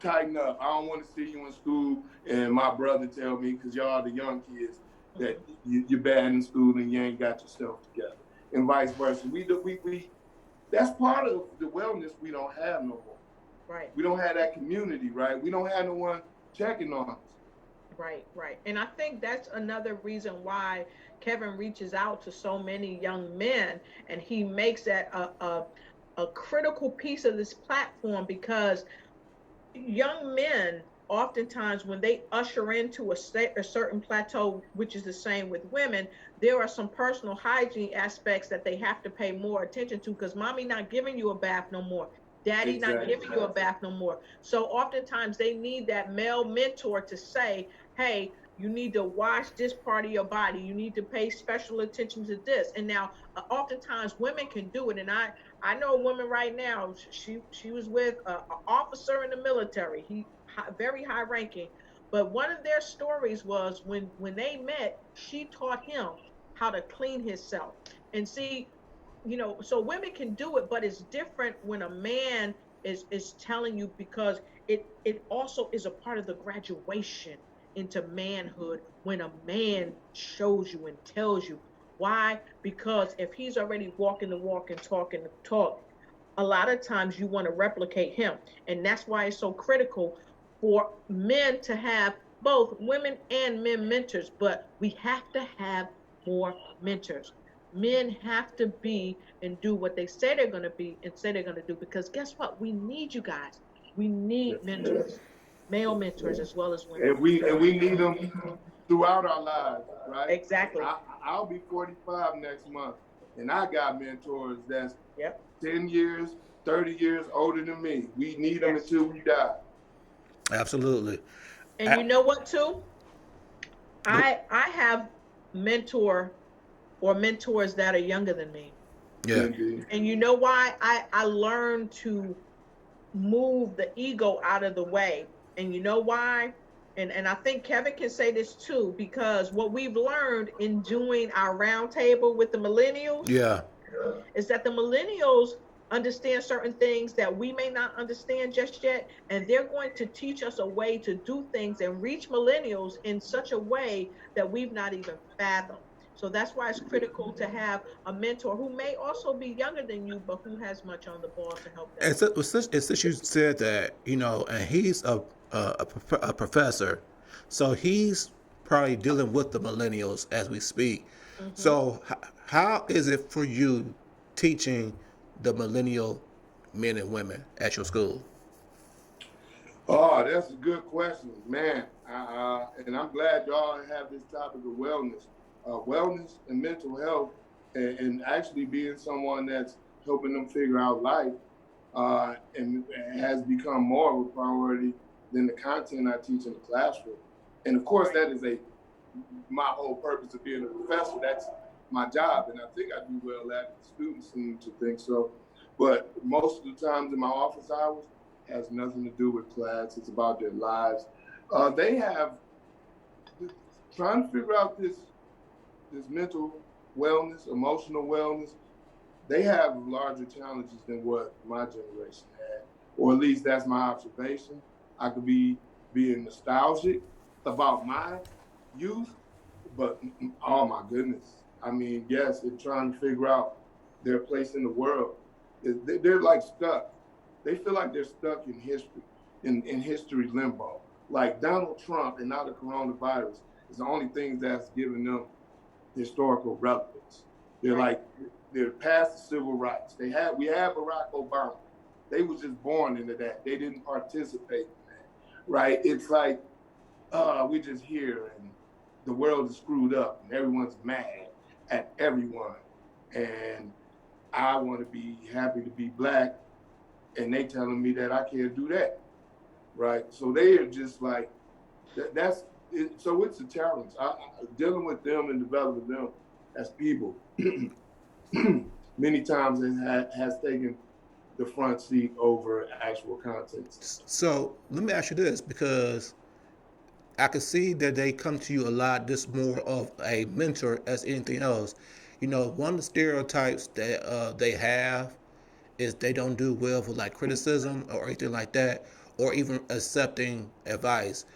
Tighten up. I don't want to see you in school and my brother tell me, because y'all the young kids, that you're bad in school and you ain't got yourself together, and vice versa. We that's part of the wellness we don't have no more. Right. We don't have that community, right? We don't have no one checking on us. Right. And I think that's another reason why Kevin reaches out to so many young men, and he makes that a critical piece of this platform, because young men oftentimes, when they usher into a certain plateau, which is the same with women, there are some personal hygiene aspects that they have to pay more attention to, because mommy not giving you a bath no more. Daddy not giving you a bath no more. So oftentimes they need that male mentor to say, hey, you need to wash this part of your body. You need to pay special attention to this. And now, oftentimes women can do it. And I know a woman right now. She was with an officer in the military. He very high ranking. But one of their stories was when they met, she taught him how to clean himself. And see, so women can do it, but it's different when a man is telling you, because it also is a part of the graduation into manhood when a man shows you and tells you. Why? Because if he's already walking the walk and talking the talk, a lot of times you want to replicate him. And that's why it's so critical for men to have both women and men mentors, but we have to have more mentors. Men have to be and do what they say they're going to be and say they're going to do, because guess what? We need you guys. We need mentors, male mentors as well as women. And we need them throughout our lives, right? Exactly. I'll be 45 next month, and I got mentors that's 10 years, 30 years older than me. We need them until we die. Absolutely. And you know what, too? I have mentors that are younger than me. Yeah. And you know why? I learned to move the ego out of the way. And you know why? And I think Kevin can say this too, because what we've learned in doing our roundtable with the millennials is that the millennials understand certain things that we may not understand just yet, and they're going to teach us a way to do things and reach millennials in such a way that we've not even fathomed. So that's why it's critical to have a mentor who may also be younger than you, but who has much on the ball to help them. And since you said that, and he's a professor, so he's probably dealing with the millennials as we speak. Mm-hmm. So how is it for you teaching the millennial men and women at your school? Oh, that's a good question, man. And I'm glad y'all have this topic of wellness and mental health, and actually being someone that's helping them figure out life, and has become more of a priority than the content I teach in the classroom. And of course, that is my whole purpose of being a professor. That's my job, and I think I do well at it. The students seem to think so. But most of the times in my office hours, has nothing to do with class. It's about their lives. They have trying to figure out this mental wellness, emotional wellness. They have larger challenges than what my generation had, or at least that's my observation. I could be being nostalgic about my youth, but oh my goodness. I mean, yes, they're trying to figure out their place in the world. They're like stuck. They feel like they're stuck in history, in history limbo. Like Donald Trump and now the coronavirus It's the only things that's giving them historical relevance. They're like, they're past the civil rights. We had Barack Obama. They was just born into that. They didn't participate in that, right? It's like, we just here and the world is screwed up and everyone's mad at everyone. And I want to be happy to be Black, and they telling me that I can't do that, right? So they are just like, that's it. So it's a challenge. Dealing with them and developing them as people many times it has taken the front seat over actual context. So let me ask you this, because I can see that they come to you a lot. This more of a mentor as anything else. You know, one of the stereotypes that they have is they don't do well for like criticism or anything like that, or even accepting advice.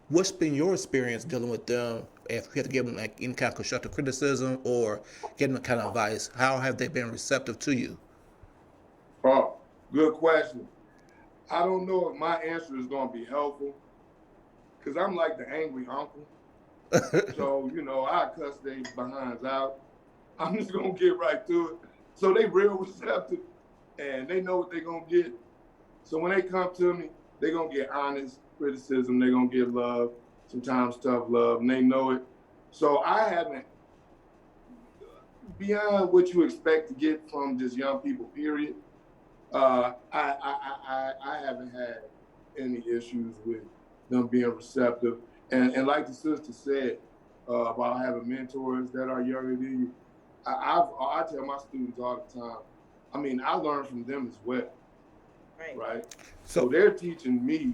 What's been your experience dealing with them? If you have to give them like any kind of constructive criticism or give them kind of advice, how have they been receptive to you? Oh, good question. I don't know if my answer is going to be helpful because I'm like the angry uncle. So, I cuss they behinds out. I'm just going to get right to it. So they real receptive and they know what they're going to get. So when they come to me, they're going to get honest criticism. They're going to get love, sometimes tough love, and they know it. So I haven't, beyond what you expect to get from just young people, period, I haven't had any issues with them being receptive. And like the sister said about having mentors that are younger than you, I tell my students all the time, I learn from them as well, right? So they're teaching me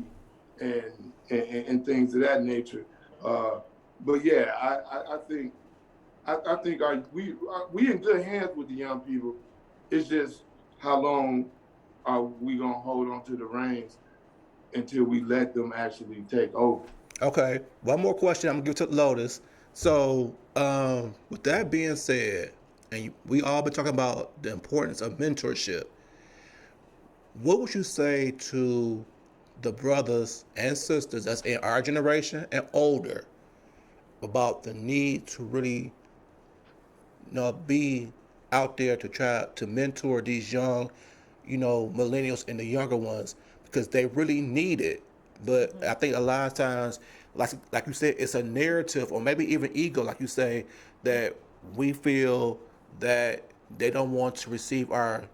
and things of that nature. But yeah, I think we in good hands with the young people. It's just how long are we gonna hold on to the reins until we let them actually take over? Okay, one more question. I'm gonna give to Lotus. So, with that being said, and we all been talking about the importance of mentorship, what would you say to the brothers and sisters that's in our generation and older about the need to really, be out there to try to mentor these young, millennials and the younger ones, because they really need it. But I think a lot of times, like you said, it's a narrative or maybe even ego, like you say, that we feel that they don't want to receive our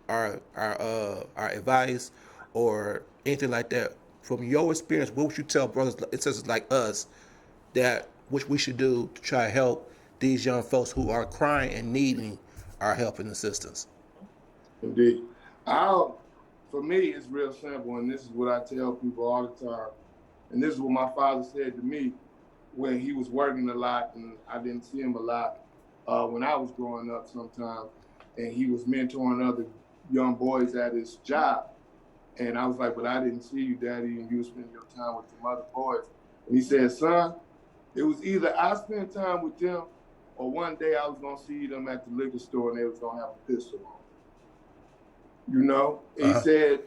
advice or anything like that. From your experience, what would you tell brothers and sisters like us that what we should do to try to help these young folks who are crying and needing our help and assistance? Indeed. For me, it's real simple, and this is what I tell people all the time. And this is what my father said to me when he was working a lot and I didn't see him a lot when I was growing up sometimes. And he was mentoring other young boys at his job. And I was like, but I didn't see you, Daddy, and you were spending your time with some other boys. And he said, son, it was either I spent time with them or one day I was going to see them at the liquor store and they was going to have a pistol on. He said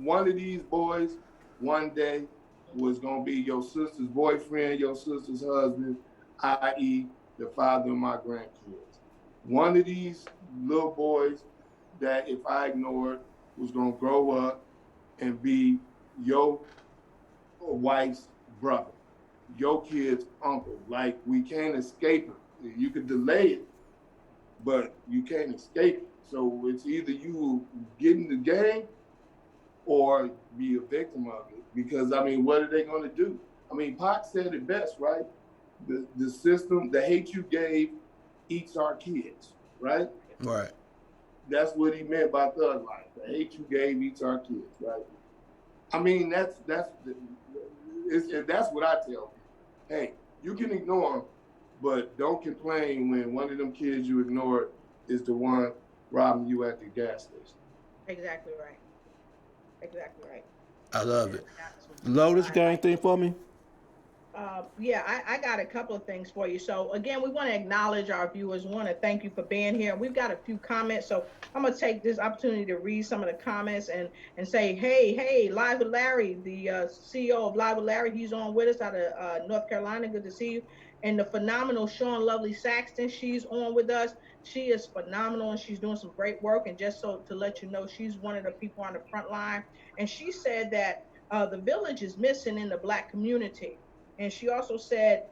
one of these boys one day was going to be your sister's boyfriend, your sister's husband, i.e. the father of my grandkids. One of these little boys that if I ignored was going to grow up and be your wife's brother, your kid's uncle. Like, we can't escape it. You could delay it, but you can't escape it. So it's either you get in the game or be a victim of it. Because, what are they going to do? Pac said it best, right? The system, the hate you gave eats our kids, right? Right. That's what he meant by thug life. The hate you gave eats our kids, right? That's what I tell people. Hey, you can ignore them, but don't complain when one of them kids you ignored is the one robbing you at the gas station. Exactly right. Exactly right. I love it. Lotus, got anything for me? Yeah, I got a couple of things for you. So again, we want to acknowledge our viewers. We want to thank you for being here. We've got a few comments, so I'm gonna take this opportunity to read some of the comments and say, hey, Live with Larry, the CEO of Live with Larry, he's on with us out of North Carolina. Good to see you. And the phenomenal Sean Lovely Saxton, she's on with us. She is phenomenal and she's doing some great work. And just so to let you know, she's one of the people on the front line. And she said that the village is missing in the Black community. And she also said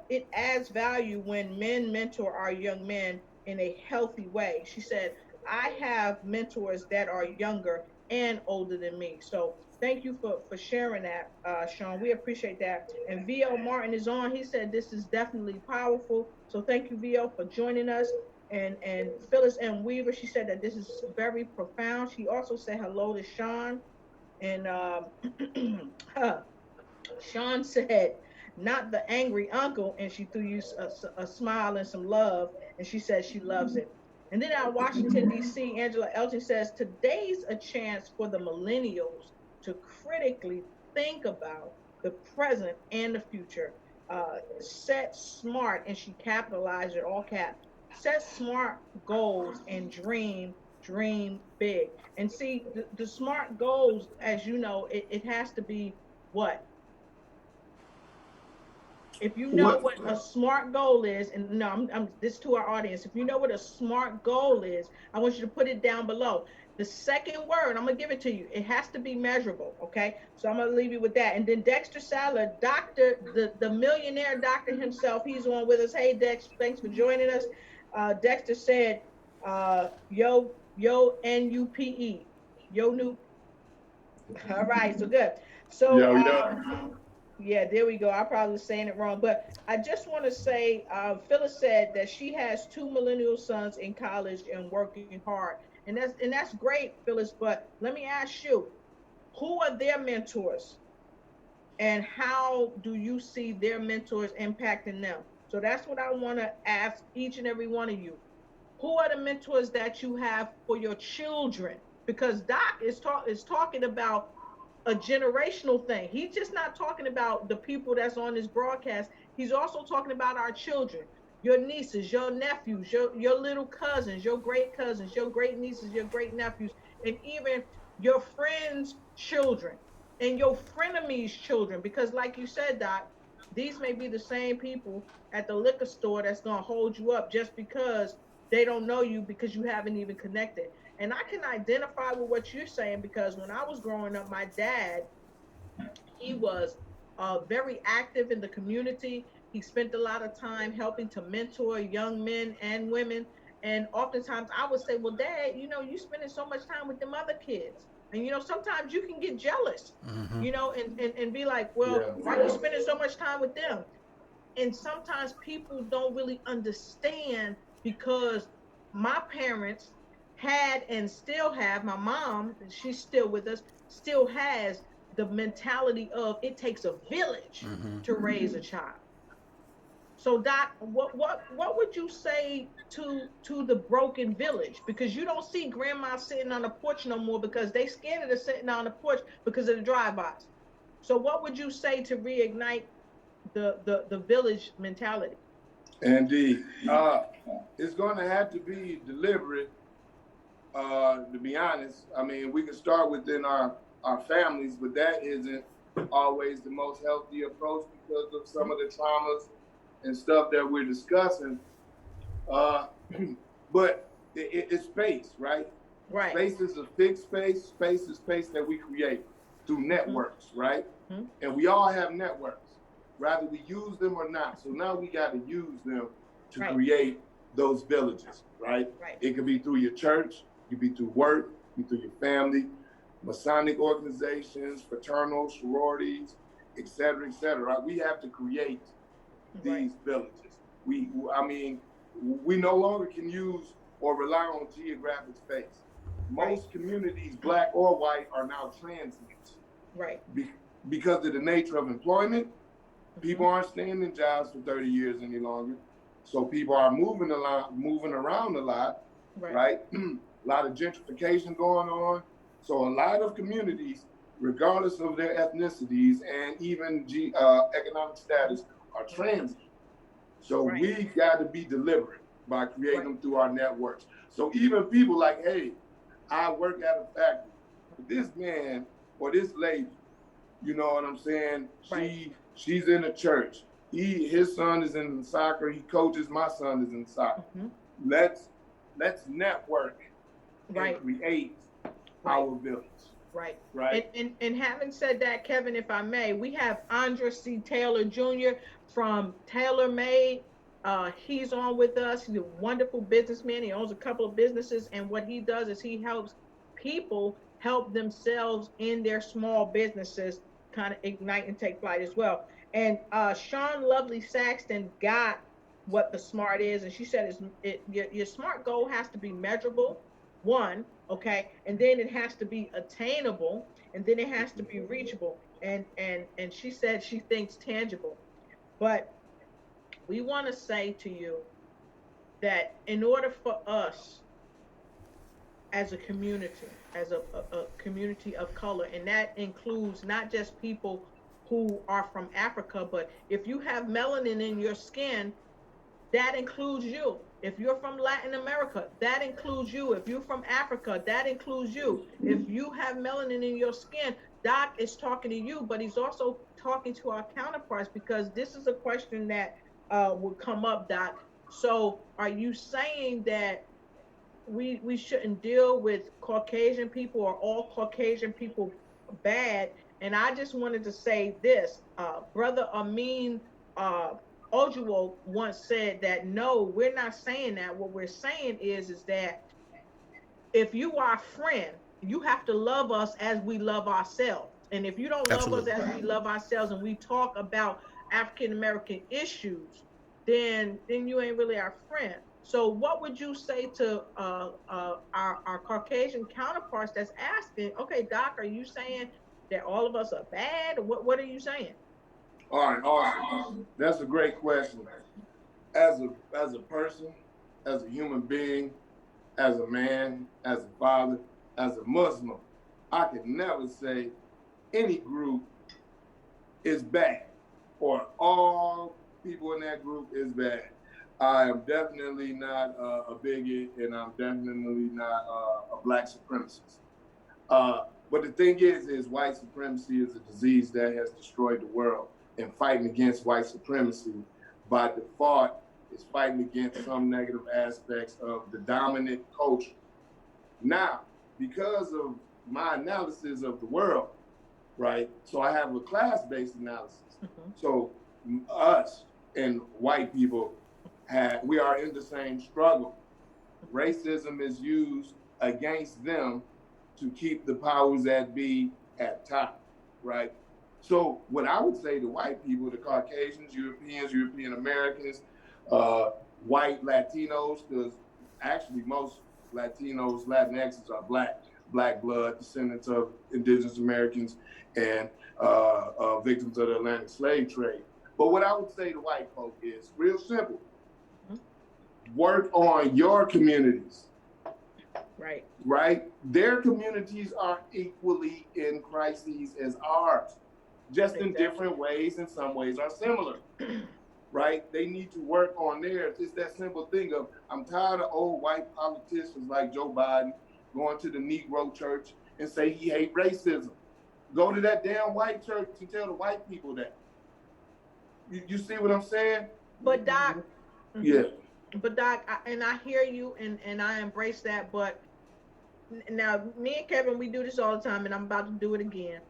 it adds value when men mentor our young men in a healthy way. She said, I have mentors that are younger and older than me. So thank you for sharing that, Sean. We appreciate that. And VL Martin is on. He said this is definitely powerful. So thank you, VL, for joining us. And Phyllis M. Weaver, she said that this is very profound. She also said hello to Sean. And Sean said, not the angry uncle, and she threw you a smile and some love, and she said she loves it. And then out of Washington, D.C., Angela Elton says, today's a chance for the millennials to critically think about the present and the future. Set smart, and she capitalized it, all caps. Set smart goals and dream big. And see, the smart goals, as you know, it has to be what? If you know what a smart goal is, and no, I'm this to our audience. If you know what a smart goal is, I want you to put it down below. The second word, I'm gonna give it to you. It has to be measurable, okay? So I'm gonna leave you with that. And then Dexter Saller, doctor, the millionaire doctor himself, he's on with us. Hey, Dex, thanks for joining us. Dexter said, yo, NUPE, yo, new. All right, so good. So, yeah, there we go. I probably was saying it wrong, but I just want to say, Phyllis said that she has two millennial sons in college and working hard, and that's great, Phyllis. But let me ask you, who are their mentors, and how do you see their mentors impacting them? So that's what I want to ask each and every one of you. Who are the mentors that you have for your children? Because Doc is talking about a generational thing. He's just not talking about the people that's on this broadcast. He's also talking about our children, your nieces, your nephews, your little cousins, your great cousins, your great nieces, your great nephews, and even your friends' children and your frenemies' children. Because, like you said, Doc, these may be the same people at the liquor store that's going to hold you up just because they don't know you because you haven't even connected. And I can identify with what you're saying because when I was growing up, my dad, he was very active in the community. He spent a lot of time helping to mentor young men and women. And oftentimes I would say, well, Dad, you spending so much time with them other kids. And, sometimes you can get jealous, and be like, well, why are you spending so much time with them? And sometimes people don't really understand because my parents had and still have, my mom, she's still with us, still has the mentality of it takes a village to raise a child. So Doc, what would you say to the broken village? Because you don't see grandma sitting on the porch no more because they scared of her sitting on the porch because of the drive-bys. So what would you say to reignite the village mentality? Indeed. It's going to have to be deliberate, to be honest. I mean, we can start within our families, but that isn't always the most healthy approach because of some of the traumas and stuff that we're discussing. But it's space, right? Right. Space is a fixed space. Space is space that we create through networks, right? And we all have networks, whether we use them or not. So now we got to use them to create those villages, right? It could be through your church, it could be through work, it could be through your family, Masonic organizations, fraternal sororities, et cetera, right? We have to create these villages. We no longer can use or rely on geographic space. Most communities, black or white, are now transients. Right. Because of the nature of employment, people aren't staying in jobs for 30 years any longer. So people are moving around a lot, right? A lot of gentrification going on. So a lot of communities regardless of their ethnicities and even economic status, are transient. So Right. we got to be deliberate by creating them through our networks. So even people like, hey, I work at a factory, but this man or this lady, you know what I'm saying? Right. She's in the church. His son is in soccer. He coaches. My son is in soccer. Let's network and create our village. Right. Right. And having said that, Kevin, if I may, we have Andra C. Taylor Jr. from Taylor Made. He's on with us. He's a wonderful businessman. He owns a couple of businesses, and what he does is he helps people help themselves in their small businesses kind of ignite and take flight as well. And Sean Lovely Saxton got what the SMART is, and she said your SMART goal has to be measurable, one, okay, and then it has to be attainable, and then it has to be reachable, and she said she thinks tangible. But we want to say to you that in order for us as a community, as a community of color, and that includes not just people who are from Africa, but if you have melanin in your skin, that includes you. If you're from Latin America, that includes you. If you're from Africa, that includes you. If you have melanin in your skin, Doc is talking to you, but he's also talking to our counterparts, because this is a question that will come up, Doc. So are you saying that we shouldn't deal with Caucasian people, or all Caucasian people bad? And I just wanted to say this, Brother Amin Ojuo once said that, no, we're not saying that. What we're saying is that if you are a friend, you have to love us as we love ourselves. And if you don't love us as we love ourselves, and we talk about African American issues, then you ain't really our friend. So what would you say to our Caucasian counterparts that's asking, okay, Doc, are you saying that all of us are bad? What are you saying? All right. That's a great question. As a person, as a human being, as a man, as a father, as a Muslim, I could never say any group is bad, or all people in that group is bad. I am definitely not a bigot, and I'm definitely not a black supremacist. But the thing is white supremacy is a disease that has destroyed the world. And fighting against white supremacy by default is fighting against some negative aspects of the dominant culture. Now, because of my analysis of the world, right? So I have a class-based analysis. So us and white people we are in the same struggle. Racism is used against them to keep the powers that be at top, right? So what I would say to white people, the Caucasians, Europeans, European Americans, white Latinos, because actually most Latinos, Latinxes are black blood, descendants of indigenous Americans and victims of the Atlantic slave trade. But what I would say to white folk is real simple. Work on your communities. Right? Their communities are equally in crises as ours, just in different ways, and some ways are similar. Right? They need to work on theirs. It's that simple thing of, I'm tired of old white politicians like Joe Biden going to the Negro church and say he hates racism. Go to that damn white church and tell the white people that. You see what I'm saying? But Doc, yeah. But Doc, I hear you, and I embrace that. But now, me and Kevin, we do this all the time, and I'm about to do it again.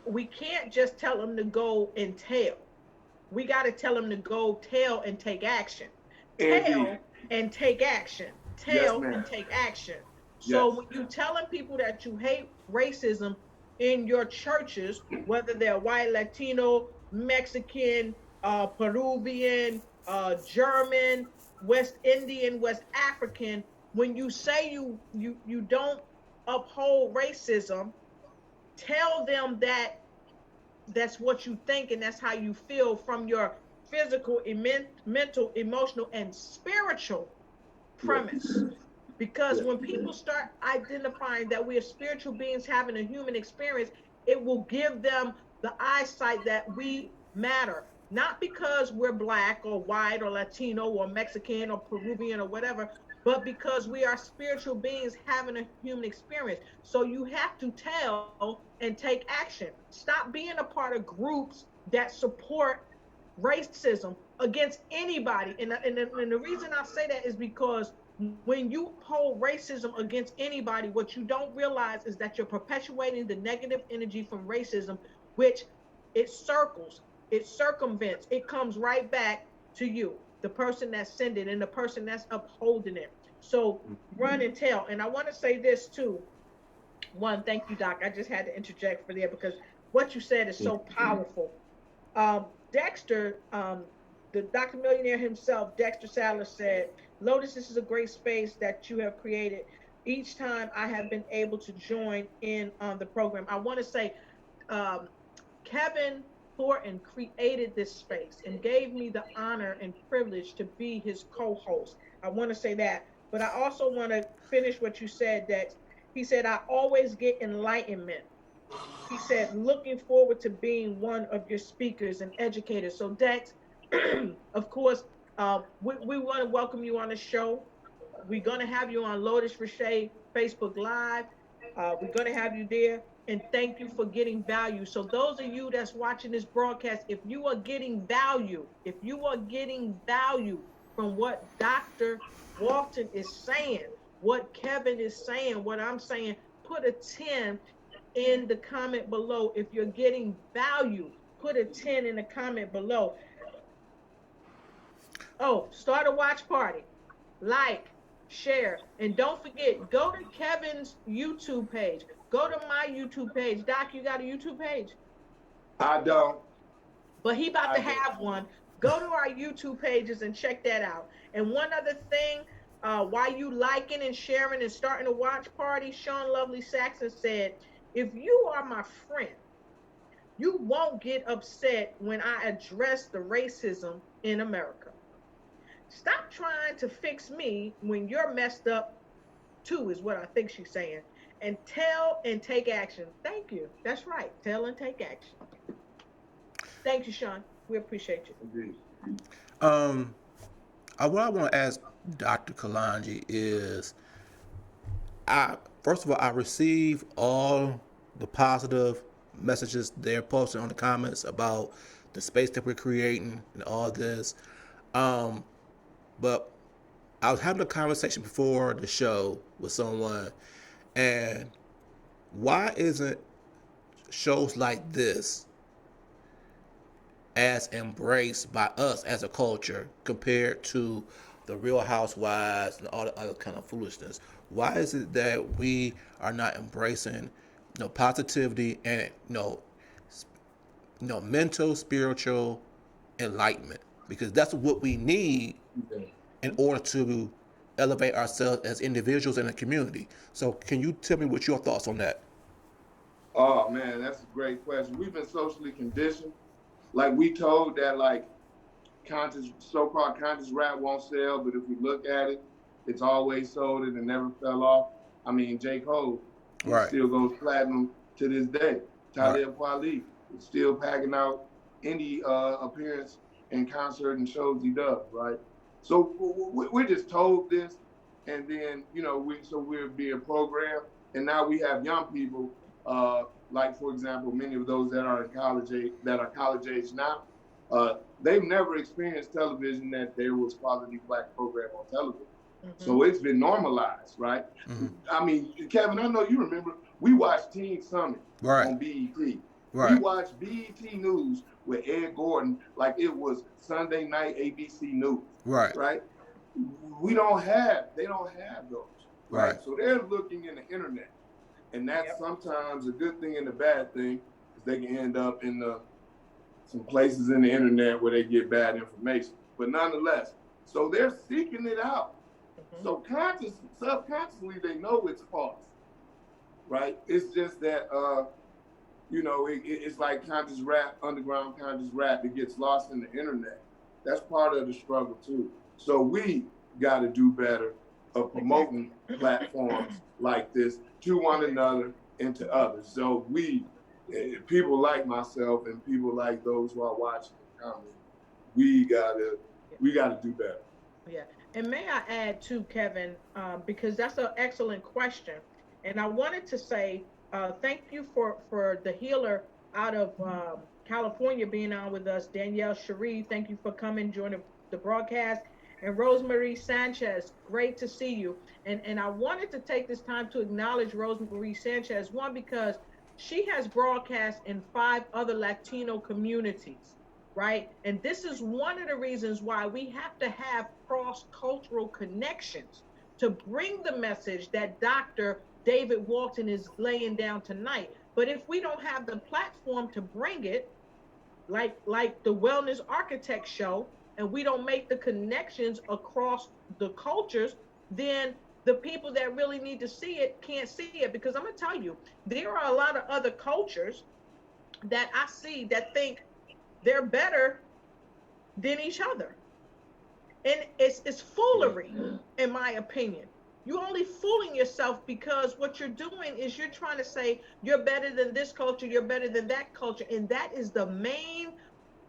We can't just tell them to go and tell. We got to tell them to go tell and take action. Tell and take action. Tell and take action. So when you telling people that you hate racism in your churches, whether they're white, Latino, Mexican, Peruvian, German, West Indian, West African, when you say you don't uphold racism, tell them that that's what you think and that's how you feel from your physical, mental, emotional, and spiritual premise. Because when people start identifying that we are spiritual beings having a human experience, it will give them the eyesight that we matter. Not because we're black or white or Latino or Mexican or Peruvian or whatever, but because we are spiritual beings having a human experience. So you have to tell and take action. Stop being a part of groups that support racism against anybody. And the reason I say that is because when you hold racism against anybody, what you don't realize is that you're perpetuating the negative energy from racism, which it circles, it circumvents, it comes right back to you, the person that sent it and the person that's upholding it. So run and tell. And I want to say this too. One, thank you, Doc. I just had to interject for there because what you said is so powerful. Dexter, the Dr. Millionaire himself, Dexter Sadler said, Lotus, this is a great space that you have created. Each time I have been able to join in on the program. I want to say, Kevin Thornton created this space and gave me the honor and privilege to be his co-host. I want to say that. But I also want to finish what you said, Dex. He said, I always get enlightenment. He said, looking forward to being one of your speakers and educators. So Dex, of course, we want to welcome you on the show. We're going to have you on Lotus Richey Facebook Live. We're going to have you there. And thank you for getting value. So those of you that's watching this broadcast, if you are getting value, from what Dr. Walton is saying, what Kevin is saying, what I'm saying, put a 10 in the comment below. If you're getting value, put a 10 in the comment below. Oh, start a watch party. Like, share, and don't forget, go to Kevin's YouTube page. Go to my YouTube page. Doc, you got a YouTube page? I don't. But he about to have one. Go to our YouTube pages and check that out. And one other thing, while you liking and sharing and starting a watch party, Sean Lovely Saxon said, if you are my friend, you won't get upset when I address the racism in America. Stop trying to fix me when you're messed up too, is what I think she's saying. And tell and take action. Thank you. That's right. Tell and take action. Thank you, Sean. We appreciate you. What I want to ask Dr. Kalonji is, first of all, I receive all the positive messages they're posting on the comments about the space that we're creating and all this. But I was having a conversation before the show with someone, and why isn't shows like this as embraced by us as a culture compared to the Real Housewives and all the other kind of foolishness? Why is it that we are not embracing, positivity and mental, spiritual enlightenment? Because that's what we need in order to elevate ourselves as individuals in a community. So can you tell me what your thoughts on that? Oh man, that's a great question. We've been socially conditioned. Like we told that so-called conscious rap won't sell, but if we look at it, it's always sold and it never fell off. I mean, J. Cole still goes platinum to this day. Talib Kweli is still packing out any appearance and concert and shows he does, right? So we're just told this, and then we're being programmed, and now we have young people, like for example, many of those that are college age now, they've never experienced television that there was quality black program on television. Mm-hmm. So it's been normalized, right? Mm-hmm. I mean, Kevin, I know you remember we watched Teen Summit on BET. Right. We watched BET News with Ed Gordon like it was Sunday night ABC News. Right. Right. They don't have those. Right. So they're looking in the internet, and that's sometimes a good thing and a bad thing, because they can end up in some places in the internet where they get bad information. But nonetheless, so they're seeking it out. Mm-hmm. So subconsciously, they know it's false. Right. It's just that. It's like conscious rap, underground conscious rap. It gets lost in the internet. That's part of the struggle too. So we got to do better of promoting platforms like this to one another and to others. So people like myself and people like those who are watching and commenting, we gotta do better. Yeah. And may I add too, Kevin, because that's an excellent question. And I wanted to say thank you for the healer out of California being on with us, Danielle Cherie. Thank you for coming, joining the broadcast. And Rosemary Sanchez, great to see you. And I wanted to take this time to acknowledge Rosemary Sanchez, one, because she has broadcast in 5 other Latino communities, right? And this is one of the reasons why we have to have cross-cultural connections to bring the message that Dr. David Walton is laying down tonight. But if we don't have the platform to bring it, like the Wellness Architect show, and we don't make the connections across the cultures, then the people that really need to see it can't see it. Because I'm going to tell you, there are a lot of other cultures that I see that think they're better than each other. And it's foolery, in my opinion. You're only fooling yourself, because what you're doing is you're trying to say you're better than this culture, you're better than that culture. And that is the main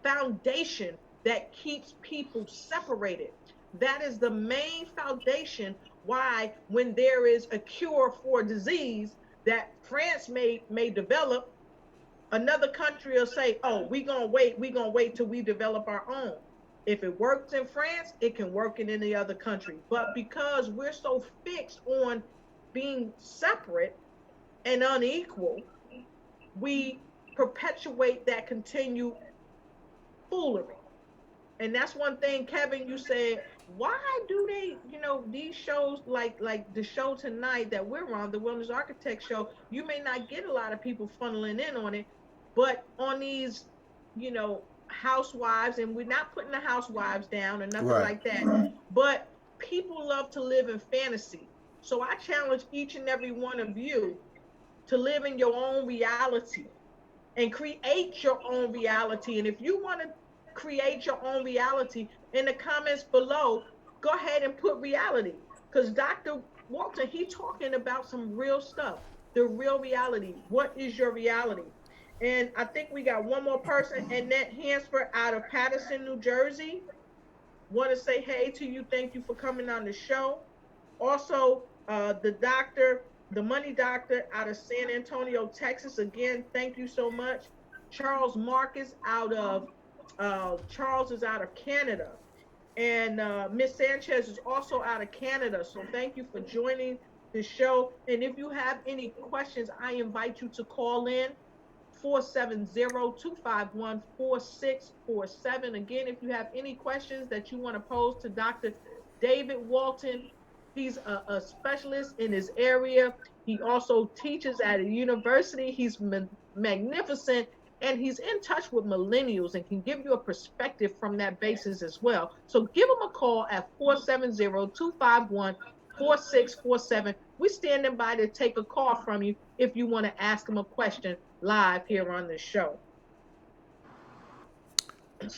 foundation that keeps people separated. That is the main foundation why, when there is a cure for a disease that France may develop, another country will say, oh, we're gonna wait till we develop our own. If it works in France, it can work in any other country. But because we're so fixed on being separate and unequal, we perpetuate that continued foolery. And that's one thing, Kevin, you said, why do they, these shows like the show tonight that we're on, the Wellness Architect show, you may not get a lot of people funneling in on it, but on these, housewives, and we're not putting the housewives down or nothing like that, but people love to live in fantasy. So I challenge each and every one of you to live in your own reality and create your own reality. And if you want to create your own reality, in the comments below, go ahead and put reality, because Dr. Walton, he talking about some real stuff, the real reality. What is your reality? And I think we got one more person, Annette Hansford out of Paterson, New Jersey. Want to say hey to you. Thank you for coming on the show. Also, the money doctor out of San Antonio, Texas. Again, thank you so much. Charles Marcus Charles is out of Canada. And Miss Sanchez is also out of Canada. So thank you for joining the show. And if you have any questions, I invite you to call in 470-251-4647. Again, if you have any questions that you want to pose to Dr. David Walton, he's a specialist in his area. He also teaches at a university. He's magnificent, and he's in touch with millennials and can give you a perspective from that basis as well. So give him a call at 470-251-4647. We're standing by to take a call from you if you want to ask him a question live here on the show. I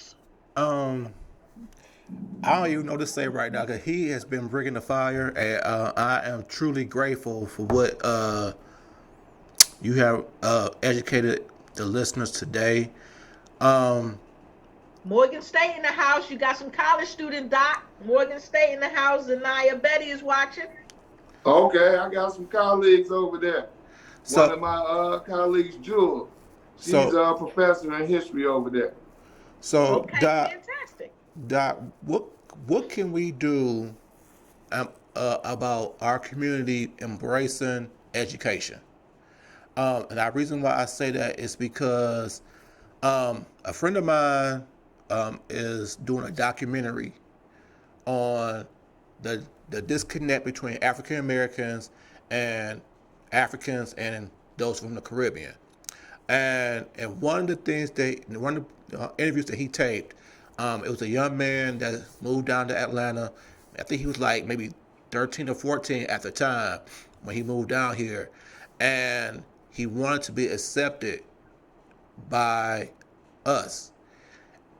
don't even know what to say right now, because he has been bringing the fire, and I am truly grateful for what you have educated the listeners today. Morgan State in the house. You got some college student, Doc. Morgan State in the house. Zanaya Betty is watching. Okay, I got some colleagues over there. One of my colleagues, Jewel, she's a professor in history over there. So, okay, fantastic. Doc, what can we do about our community embracing education? And the reason why I say that is because a friend of mine is doing a documentary on the disconnect between African Americans and Africans and those from the Caribbean. And one of the things one of the interviews that he taped, it was a young man that moved down to Atlanta. I think he was like maybe 13 or 14 at the time when he moved down here. And he wanted to be accepted by us.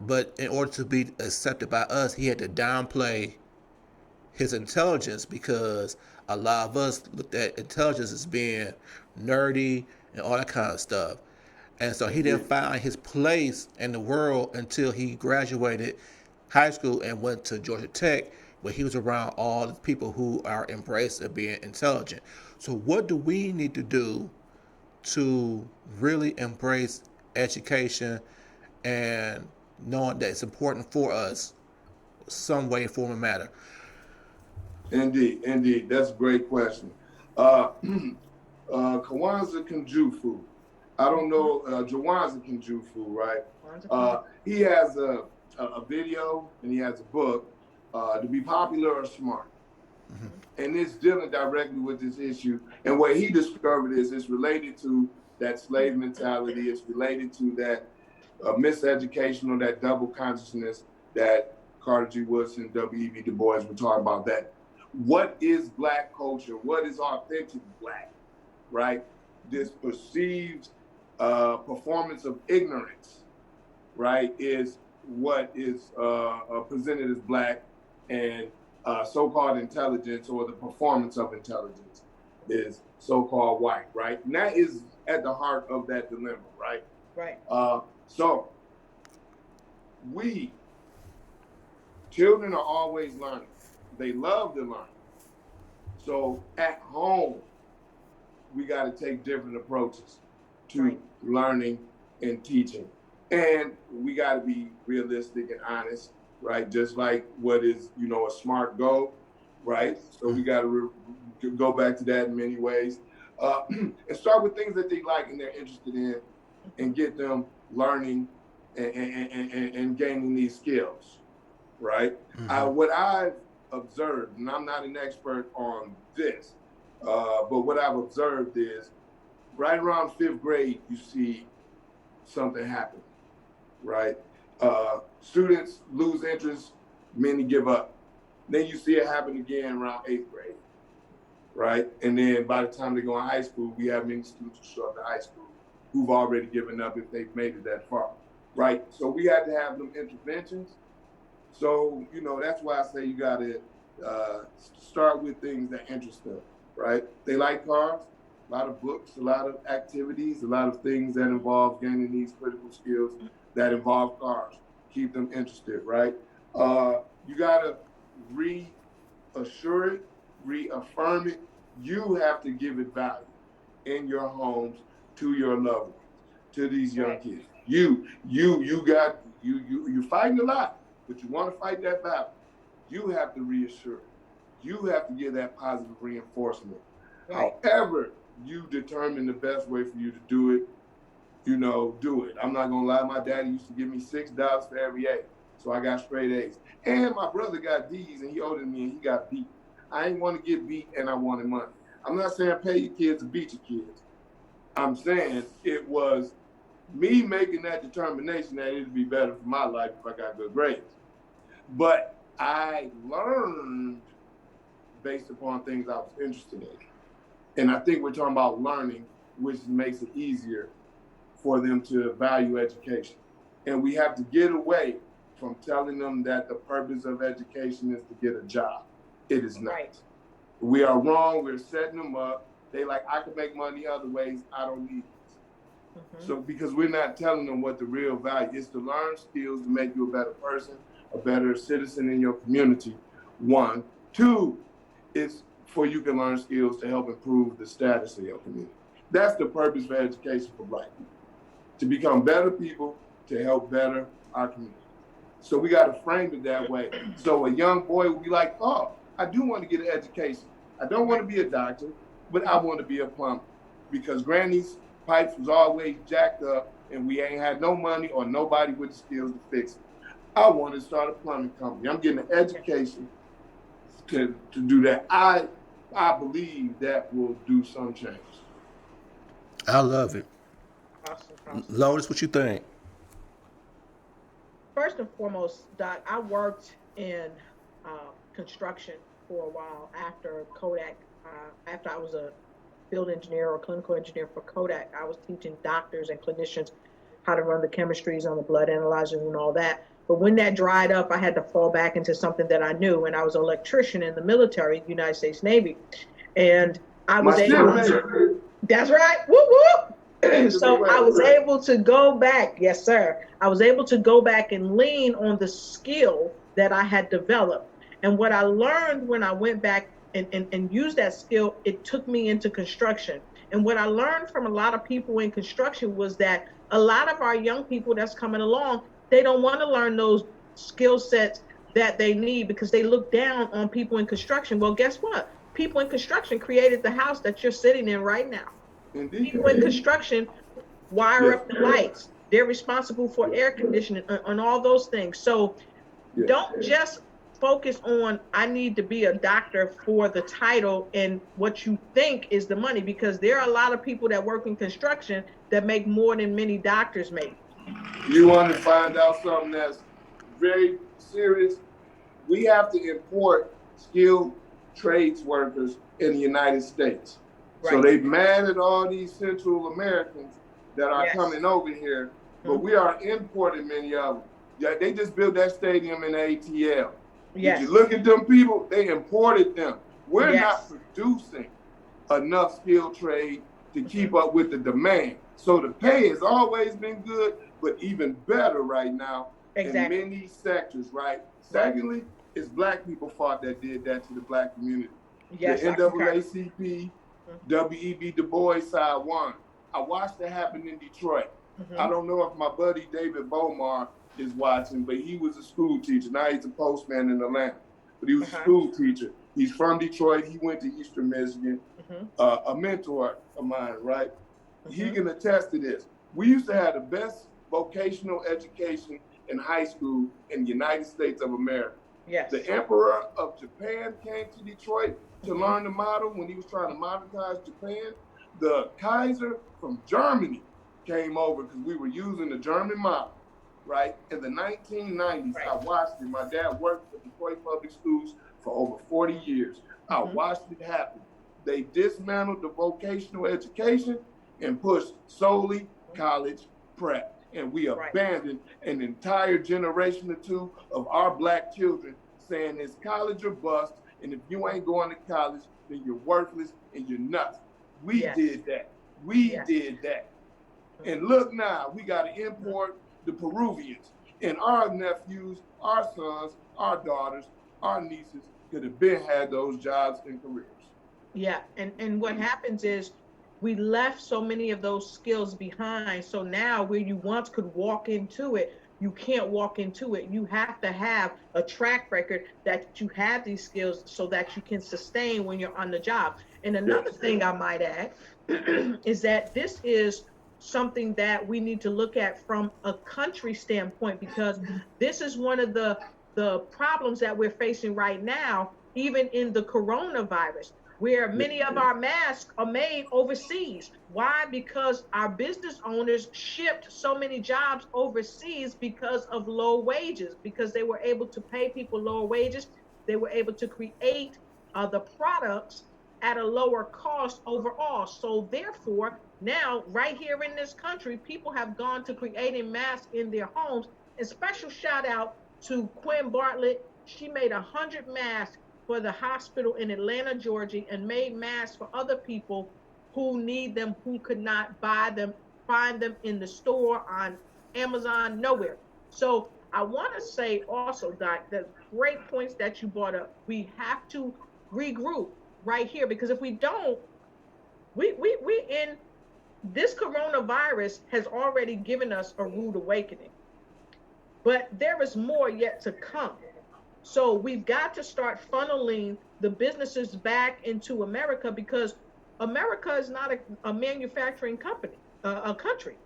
But in order to be accepted by us, he had to downplay his intelligence, because a lot of us looked at intelligence as being nerdy and all that kind of stuff. And so he didn't find his place in the world until he graduated high school and went to Georgia Tech, where he was around all the people who are embraced of being intelligent. So what do we need to do to really embrace education and knowing that it's important for us some way, form, or matter? Indeed. That's a great question. Kawanza Kunjufu. I don't know, Jawanza Kunjufu, right? He has a video and he has a book, To Be Popular or Smart. Mm-hmm. And it's dealing directly with this issue. And what he discovered is it's related to that slave mentality. It's related to that miseducation or that double consciousness that Carter G. Woodson and W.E.B. Du Bois were talking about. That what is Black culture? What is authentic Black, right? This perceived performance of ignorance, right, is what is presented as Black, and so-called intelligence, or the performance of intelligence, is so-called white, right? And that is at the heart of that dilemma, right? Right. So children are always learning. They love to learn. So at home, we got to take different approaches to learning and teaching. And we got to be realistic and honest, right? Just like what is, a SMART goal, right? So we got to go back to that in many ways. And start with things that they like and they're interested in, and get them learning and gaining these skills, right? Mm-hmm. What I've observed, and I'm not an expert on this, but what I've observed is right around 5th grade, you see something happen, right? Students lose interest, many give up. Then you see it happen again around 8th grade, right? And then by the time they go in high school, we have many students who show up in high school who've already given up if they've made it that far, right? So we had to have them interventions. So, that's why I say you got to start with things that interest them, right? They like cars, a lot of books, a lot of activities, a lot of things that involve gaining these critical skills that involve cars. Keep them interested, right? You got to reassure it, reaffirm it. You have to give it value in your homes to your loved ones, to these young kids. You're fighting a lot, but you want to fight that battle. You have to reassure it. You have to give that positive reinforcement. Right. However you determine the best way for you to do it, do it. I'm not gonna lie, my daddy used to give me $6 for every A, so I got straight A's. And my brother got D's, and he older than me, and he got beat. I ain't want to get beat, and I wanted money. I'm not saying pay your kids to beat your kids. I'm saying it was me making that determination that it'd be better for my life if I got good grades. But I learned based upon things I was interested in. And I think we're talking about learning, which makes it easier for them to value education. And we have to get away from telling them that the purpose of education is to get a job. It is not. Right. We are wrong. We're setting them up. They like, I can make money other ways. I don't need this. Mm-hmm. So because we're not telling them what the real value is, to learn skills to make you a better person, a better citizen in your community, 1. 2, it's for you can learn skills to help improve the status of your community. That's the purpose for education for Black people, to become better people, to help better our community. So we got to frame it that way. So a young boy will be like, oh, I do want to get an education. I don't want to be a doctor, but I want to be a plumber, because Granny's pipes was always jacked up and we ain't had no money or nobody with the skills to fix it. I want to start a plumbing company. I'm getting an education to do that. I believe that will do some change. I love it. Awesome. Lotus, what you think? First and foremost, Doc, I worked in construction for a while after Kodak. After I was a field engineer or clinical engineer for Kodak, I was teaching doctors and clinicians how to run the chemistries on the blood analyzers and all that. But when that dried up, I had to fall back into something that I knew. And I was an electrician in the military, United States Navy. And I was able to, that's right, whoop, whoop. So I was able to go back, yes, sir. I was able to go back and lean on the skill that I had developed. And what I learned when I went back and used that skill, it took me into construction. And what I learned from a lot of people in construction was that a lot of our young people that's coming along, they don't want to learn those skill sets that they need because they look down on people in construction. Well, guess what? People in construction created the house that you're sitting in right now. Indeed. People in construction wire up the lights. They're responsible for air conditioning and all those things. So don't just focus on, I need to be a doctor for the title and what you think is the money, because there are a lot of people that work in construction that make more than many doctors make. You want to find out something that's very serious? We have to import skilled trades workers in the United States. Right. So they mad at all these Central Americans that are coming over here, but we are importing many of them. Yeah, they just built that stadium in ATL. Yes. Did you look at them people? They imported them. We're not producing enough skilled trade to keep up with the demand. So the pay has always been good, but even better right now in many sectors, right? Secondly, it's black people fault that did that to the black community. Yes, the NAACP, W.E.B. Du Bois side won. I watched that happen in Detroit. I don't know if my buddy David Bomar is watching, but he was a school teacher. Now he's a postman in Atlanta, but he was a school teacher. He's from Detroit. He went to Eastern Michigan. A mentor of mine, right? He can attest to this. We used to have the best vocational education in high school in the United States of America. Yes. The Emperor of Japan came to Detroit to learn the model when he was trying to modernize Japan. The Kaiser from Germany came over because we were using the German model, right? In the 1990s, I watched it. My dad worked for Detroit Public Schools for over 40 years. I watched it happen. They dismantled the vocational education and pushed solely college prep. And we abandoned an entire generation or two of our black children saying it's college or bust. And if you ain't going to college, then you're worthless and you're nothing. We did that. We did that. And look now, we got to import the Peruvians. And our nephews, our sons, our daughters, our nieces could have been had those jobs and careers. Yeah, and what happens is we left so many of those skills behind. So now where you once could walk into it, you can't walk into it. You have to have a track record that you have these skills so that you can sustain when you're on the job. And another thing I might add is that this is something that we need to look at from a country standpoint, because this is one of the problems that we're facing right now, even in the coronavirus, where many of our masks are made overseas. Why? Because our business owners shipped so many jobs overseas because of low wages, because they were able to pay people lower wages. They were able to create the products at a lower cost overall. So therefore, now right here in this country, people have gone to creating masks in their homes. And special shout out to Quinn Bartlett. She made 100 masks for the hospital in Atlanta, Georgia, and made masks for other people who need them, who could not buy them, find them in the store, on Amazon, nowhere. So I want to say also, Doc, the great points that you brought up. We have to regroup right here, because if we don't, we in this coronavirus has already given us a rude awakening, but there is more yet to come. So we've got to start funneling the businesses back into America, because America is not a manufacturing country.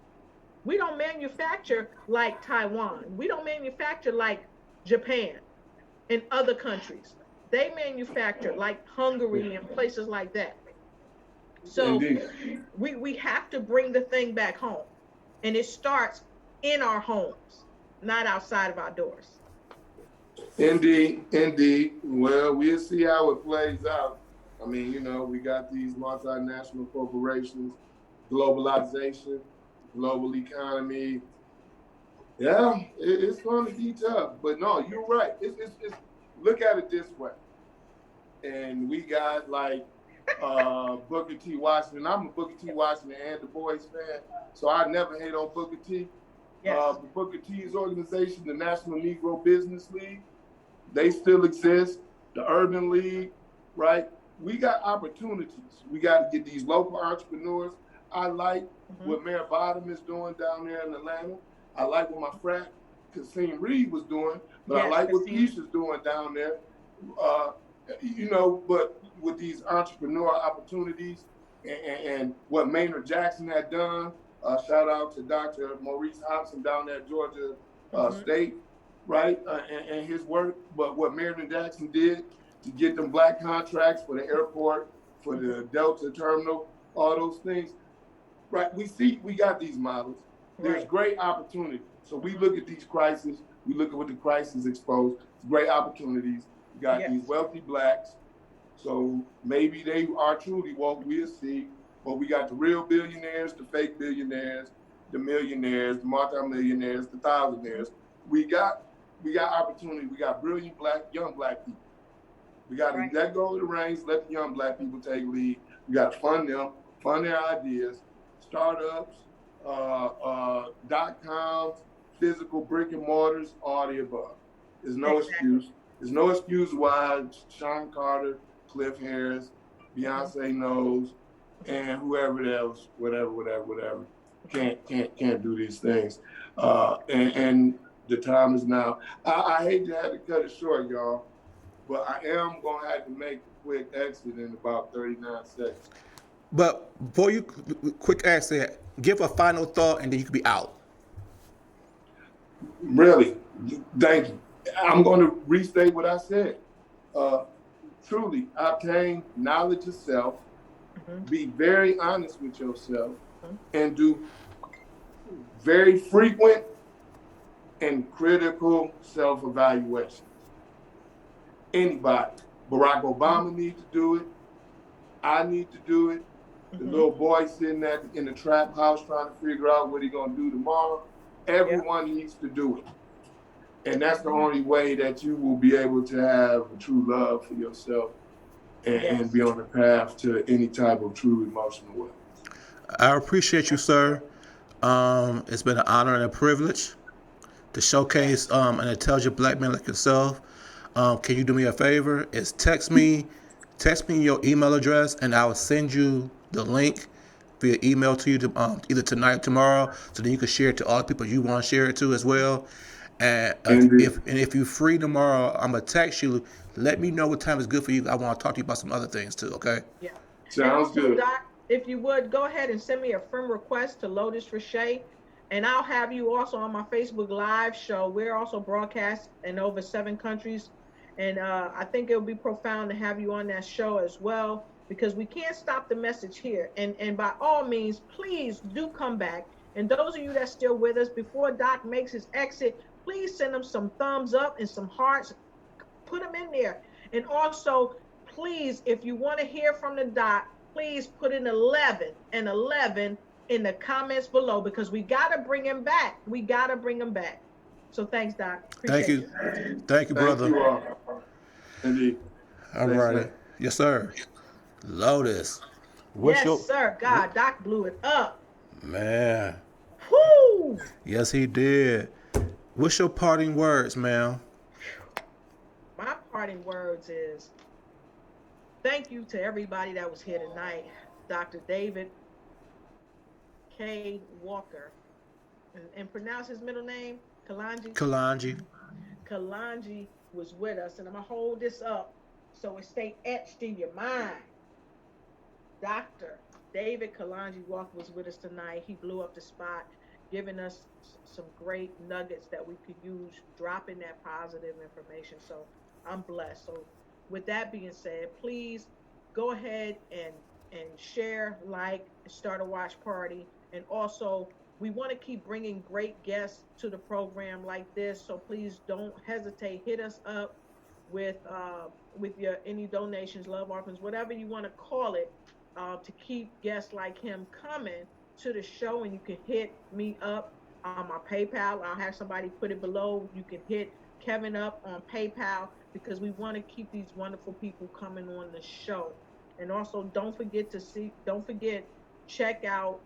We don't manufacture like Taiwan. We don't manufacture like Japan and other countries. They manufacture like Hungary and places like that. So we have to bring the thing back home. And it starts in our homes, not outside of our doors. Indeed, indeed. Well, we'll see how it plays out. I mean, you know, we got these multinational corporations, globalization, global economy, Yeah, it's going to be tough, but no, you're right. It's look at it this way, and we got like Booker T. Washington. I'm a Booker T. Washington and the Boys fan, so I never hate on Booker T. Yes. Booker T's organization, the National Negro Business League, they still exist. The Urban League, right? We got opportunities. We got to get these local entrepreneurs. I like what Mayor Bottom is doing down there in Atlanta. I like what my frat Kasim Reed was doing, but I like what Keisha's doing down there. But with these entrepreneur opportunities and what Maynard Jackson had done, shout out to Dr. Maurice Hobson down there at Georgia State, right? And his work, but what Maynard Jackson did to get them black contracts for the airport, for the Delta terminal, all those things, right? We got these models. There's great opportunity. So we look at these crises, we look at what the crisis exposed, great opportunities. We got these wealthy blacks. So maybe they are truly woke, we'll see. But we got the real billionaires, the fake billionaires, the millionaires, the multimillionaires, the thousandaires. We got opportunity. We got brilliant young black people. We got to let go of the reins, let the young black people take lead. We got to fund them, fund their ideas, startups, .coms, physical brick and mortars, all the above. There's no excuse. There's no excuse why Sean Carter, Cliff Harris, Beyonce Knowles, and whoever else, whatever, can't do these things. And the time is now. I hate to have to cut it short, y'all, but I am gonna have to make a quick exit in about 39 seconds. But before you quick exit, give a final thought, and then you can be out. Really, thank you. I'm going to restate what I said. Truly, obtain knowledge of self, be very honest with yourself, and do very frequent and critical self-evaluations. Anybody. Barack Obama needs to do it. I need to do it. The little boy sitting in the trap house trying to figure out what he's going to do tomorrow. Everyone needs to do it. And that's the only way that you will be able to have a true love for yourself and be on the path to any type of true emotional wellness. I appreciate you, sir. It's been an honor and a privilege to showcase an intelligent black man like yourself. Can you do me a favor? Is text me your email address, and I will send you the link via email to you either tonight or tomorrow, so then you can share it to all the people you want to share it to as well. And if you're free tomorrow, I'm gonna text you. Let me know what time is good for you. I want to talk to you about some other things too. Okay? Yeah. Sounds good. Doc, if you would go ahead and send me a friend request to Lotus Rashay, and I'll have you also on my Facebook Live show. We're also broadcast in over 7 countries, and I think it'll be profound to have you on that show as well, because we can't stop the message here. And by all means, please do come back. And those of you that's still with us, before Doc makes his exit, please send them some thumbs up and some hearts. Put them in there. And also, please, if you want to hear from the Doc, please put in 11 and 11 in the comments below, because we got to bring him back. We got to bring him back. So thanks, Doc. Thank you. Thank you, brother. Thank you all. Indeed. All right. Yes, sir. Lotus. Sir. God, Doc blew it up. Man. Whoo! Yes, he did. What's your parting words, ma'am? My parting words is thank you to everybody that was here tonight. Dr. David K. Walker. And pronounce his middle name, Kalonji? Kalonji. Kalonji was with us, and I'm going to hold this up so it stay etched in your mind. Dr. David Kalonji Walker was with us tonight. He blew up the spot, giving us some great nuggets that we could use, dropping that positive information. So I'm blessed. So with that being said, please go ahead and share, like, start a watch party. And also, we want to keep bringing great guests to the program like this. So please don't hesitate. Hit us up with your any donations, love offerings, whatever you want to call it, to keep guests like him coming to the show. And you can hit me up my PayPal. I'll have somebody put it below. You can hit Kevin up on PayPal because we want to keep these wonderful people coming on the show. And also, don't forget, check out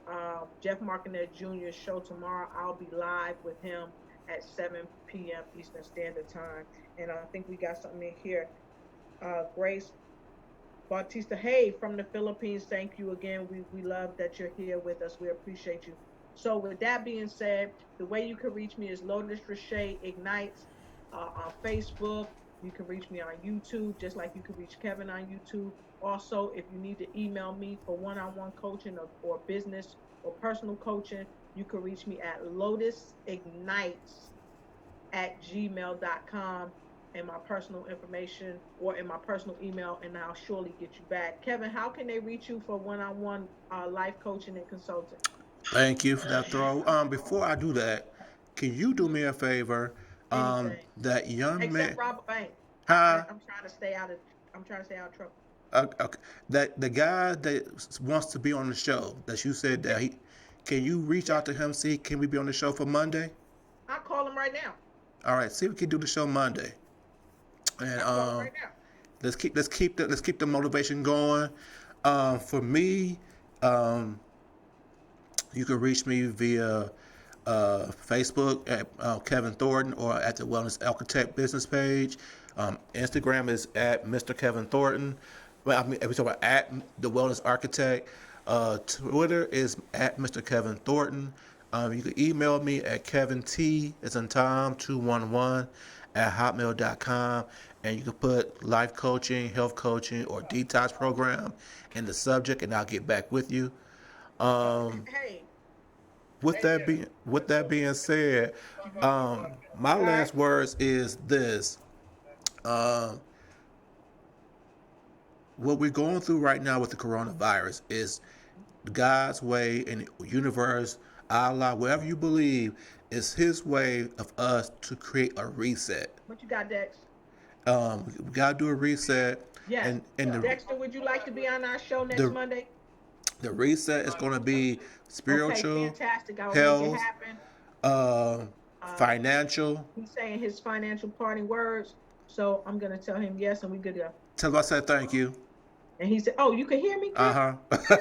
Jeff Martinet Jr.'s show tomorrow. I'll be live with him at 7 p.m. Eastern Standard Time. And I think we got something in here. Grace Bautista, hey, from the Philippines, thank you again. We love that you're here with us. We appreciate you. So with that being said, the way you can reach me is Lotus Rashay Ignites on Facebook. You can reach me on YouTube, just like you can reach Kevin on YouTube. Also, if you need to email me for one-on-one coaching or business or personal coaching, you can reach me at lotusignites@gmail.com and my personal information or in my personal email, and I'll surely get you back. Kevin, how can they reach you for one-on-one life coaching and consulting? Thank you for that throw. Before I do that, can you do me a favor? Anything That young except man, Robert Bank. huh? I'm trying to stay out of. I'm trying to stay out of trouble. Okay. That the guy that wants to be on the show that you said that he, can you reach out to him? See, can we be on the show for Monday? I'll call him right now. All right. See, if we can do the show Monday, and I'll call him right now. let's keep the motivation going. For me, you can reach me via Facebook at Kevin Thornton or at the Wellness Architect business page. Instagram is at Mr. Kevin Thornton. Well, I mean, we talk about at the Wellness Architect. Twitter is at Mr. Kevin Thornton. You can email me at KevinT, it's in Tom 211 at hotmail.com, and you can put life coaching, health coaching, or detox program in the subject, and I'll get back with you. Hey, With that being said, my last words is this: what we're going through right now with the coronavirus is God's way in the universe, Allah, whatever you believe, is His way of us to create a reset. what you got, Dex? We gotta do a reset. Yes. And Dexter, would you like to be on our show next Monday? the reset is going to be spiritual, Okay, fantastic. I'll health, make it happen. financial. He's saying his financial parting words, so I'm gonna tell him yes, and we good to go. Tell him I said thank you. And he said, "Oh, you can hear me?" Uh-huh.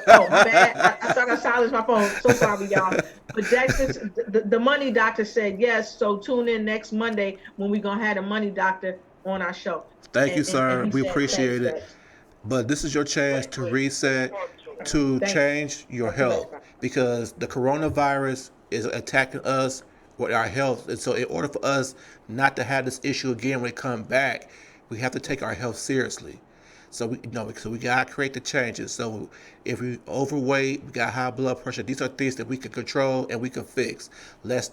Oh, my bad. I thought I silenced my phone. So sorry, y'all. But Dexter, the money doctor said yes. So tune in next Monday when we're gonna have the money doctor on our show. Thank you, sir. And We said, appreciate "Thanks, it. Dex." But this is your chance to reset, to change your health, because the coronavirus is attacking us with our health. And so in order for us not to have this issue again when it comes back, we have to take our health seriously. So we gotta create the changes. So if we overweight, we got high blood pressure, these are things that we can control and we can fix. Let's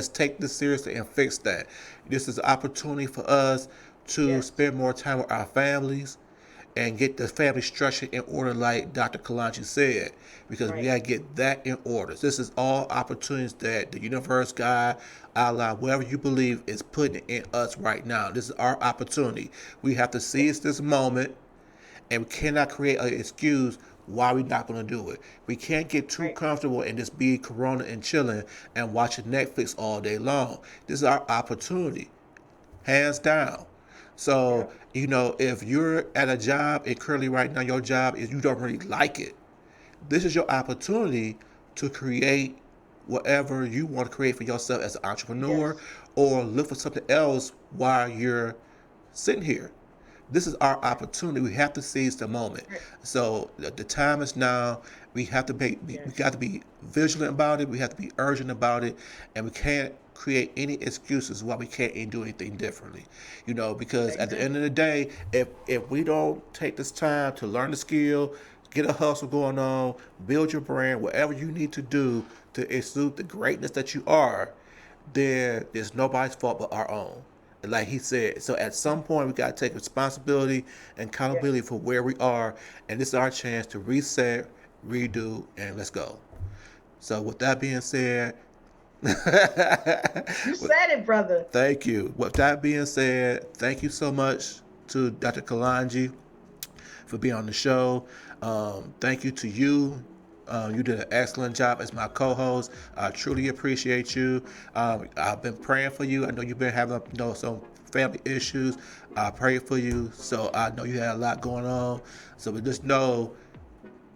take this seriously and fix that. This is an opportunity for us to spend more time with our families and get the family structure in order, like Dr. Kalonji said, because we gotta get that in order. This is all opportunities that the universe, God, Allah, whatever you believe, is putting in us right now. This is our opportunity. We have to seize this moment, and we cannot create an excuse why we're not going to do it. We can't get too comfortable and just be corona and chilling and watching Netflix all day long. This is our opportunity, hands down. So, if you're at a job and currently right now your job is you don't really like it, this is your opportunity to create whatever you want to create for yourself as an entrepreneur, or look for something else while you're sitting here. This is our opportunity. We have to seize the moment. So the time is now. We have to we got to be vigilant about it. We have to be urgent about it, and we can't create any excuses why we can't do anything differently. Because at the end of the day, if we don't take this time to learn the skill, get a hustle going on, build your brand, whatever you need to do to exude the greatness that you are, then it's nobody's fault but our own. Like he said, so at some point we got to take responsibility and accountability for where we are, and this is our chance to reset, redo, and let's go. So with that being said, you said it, brother. Thank you. With that being said, thank you so much to Dr. Kalonji for being on the show. Thank you to you, You did an excellent job as my co-host. I truly appreciate you. I've been praying for you. I know you've been having some family issues. I pray for you. So I know you had a lot going on. So just know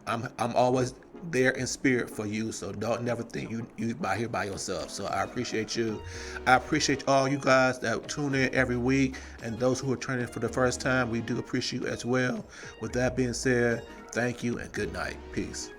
I'm always there in spirit for you. So don't never think you by here by yourself. So I appreciate you. I appreciate all you guys that tune in every week, and those who are turning for the first time. We do appreciate you as well. With that being said, thank you and good night. Peace.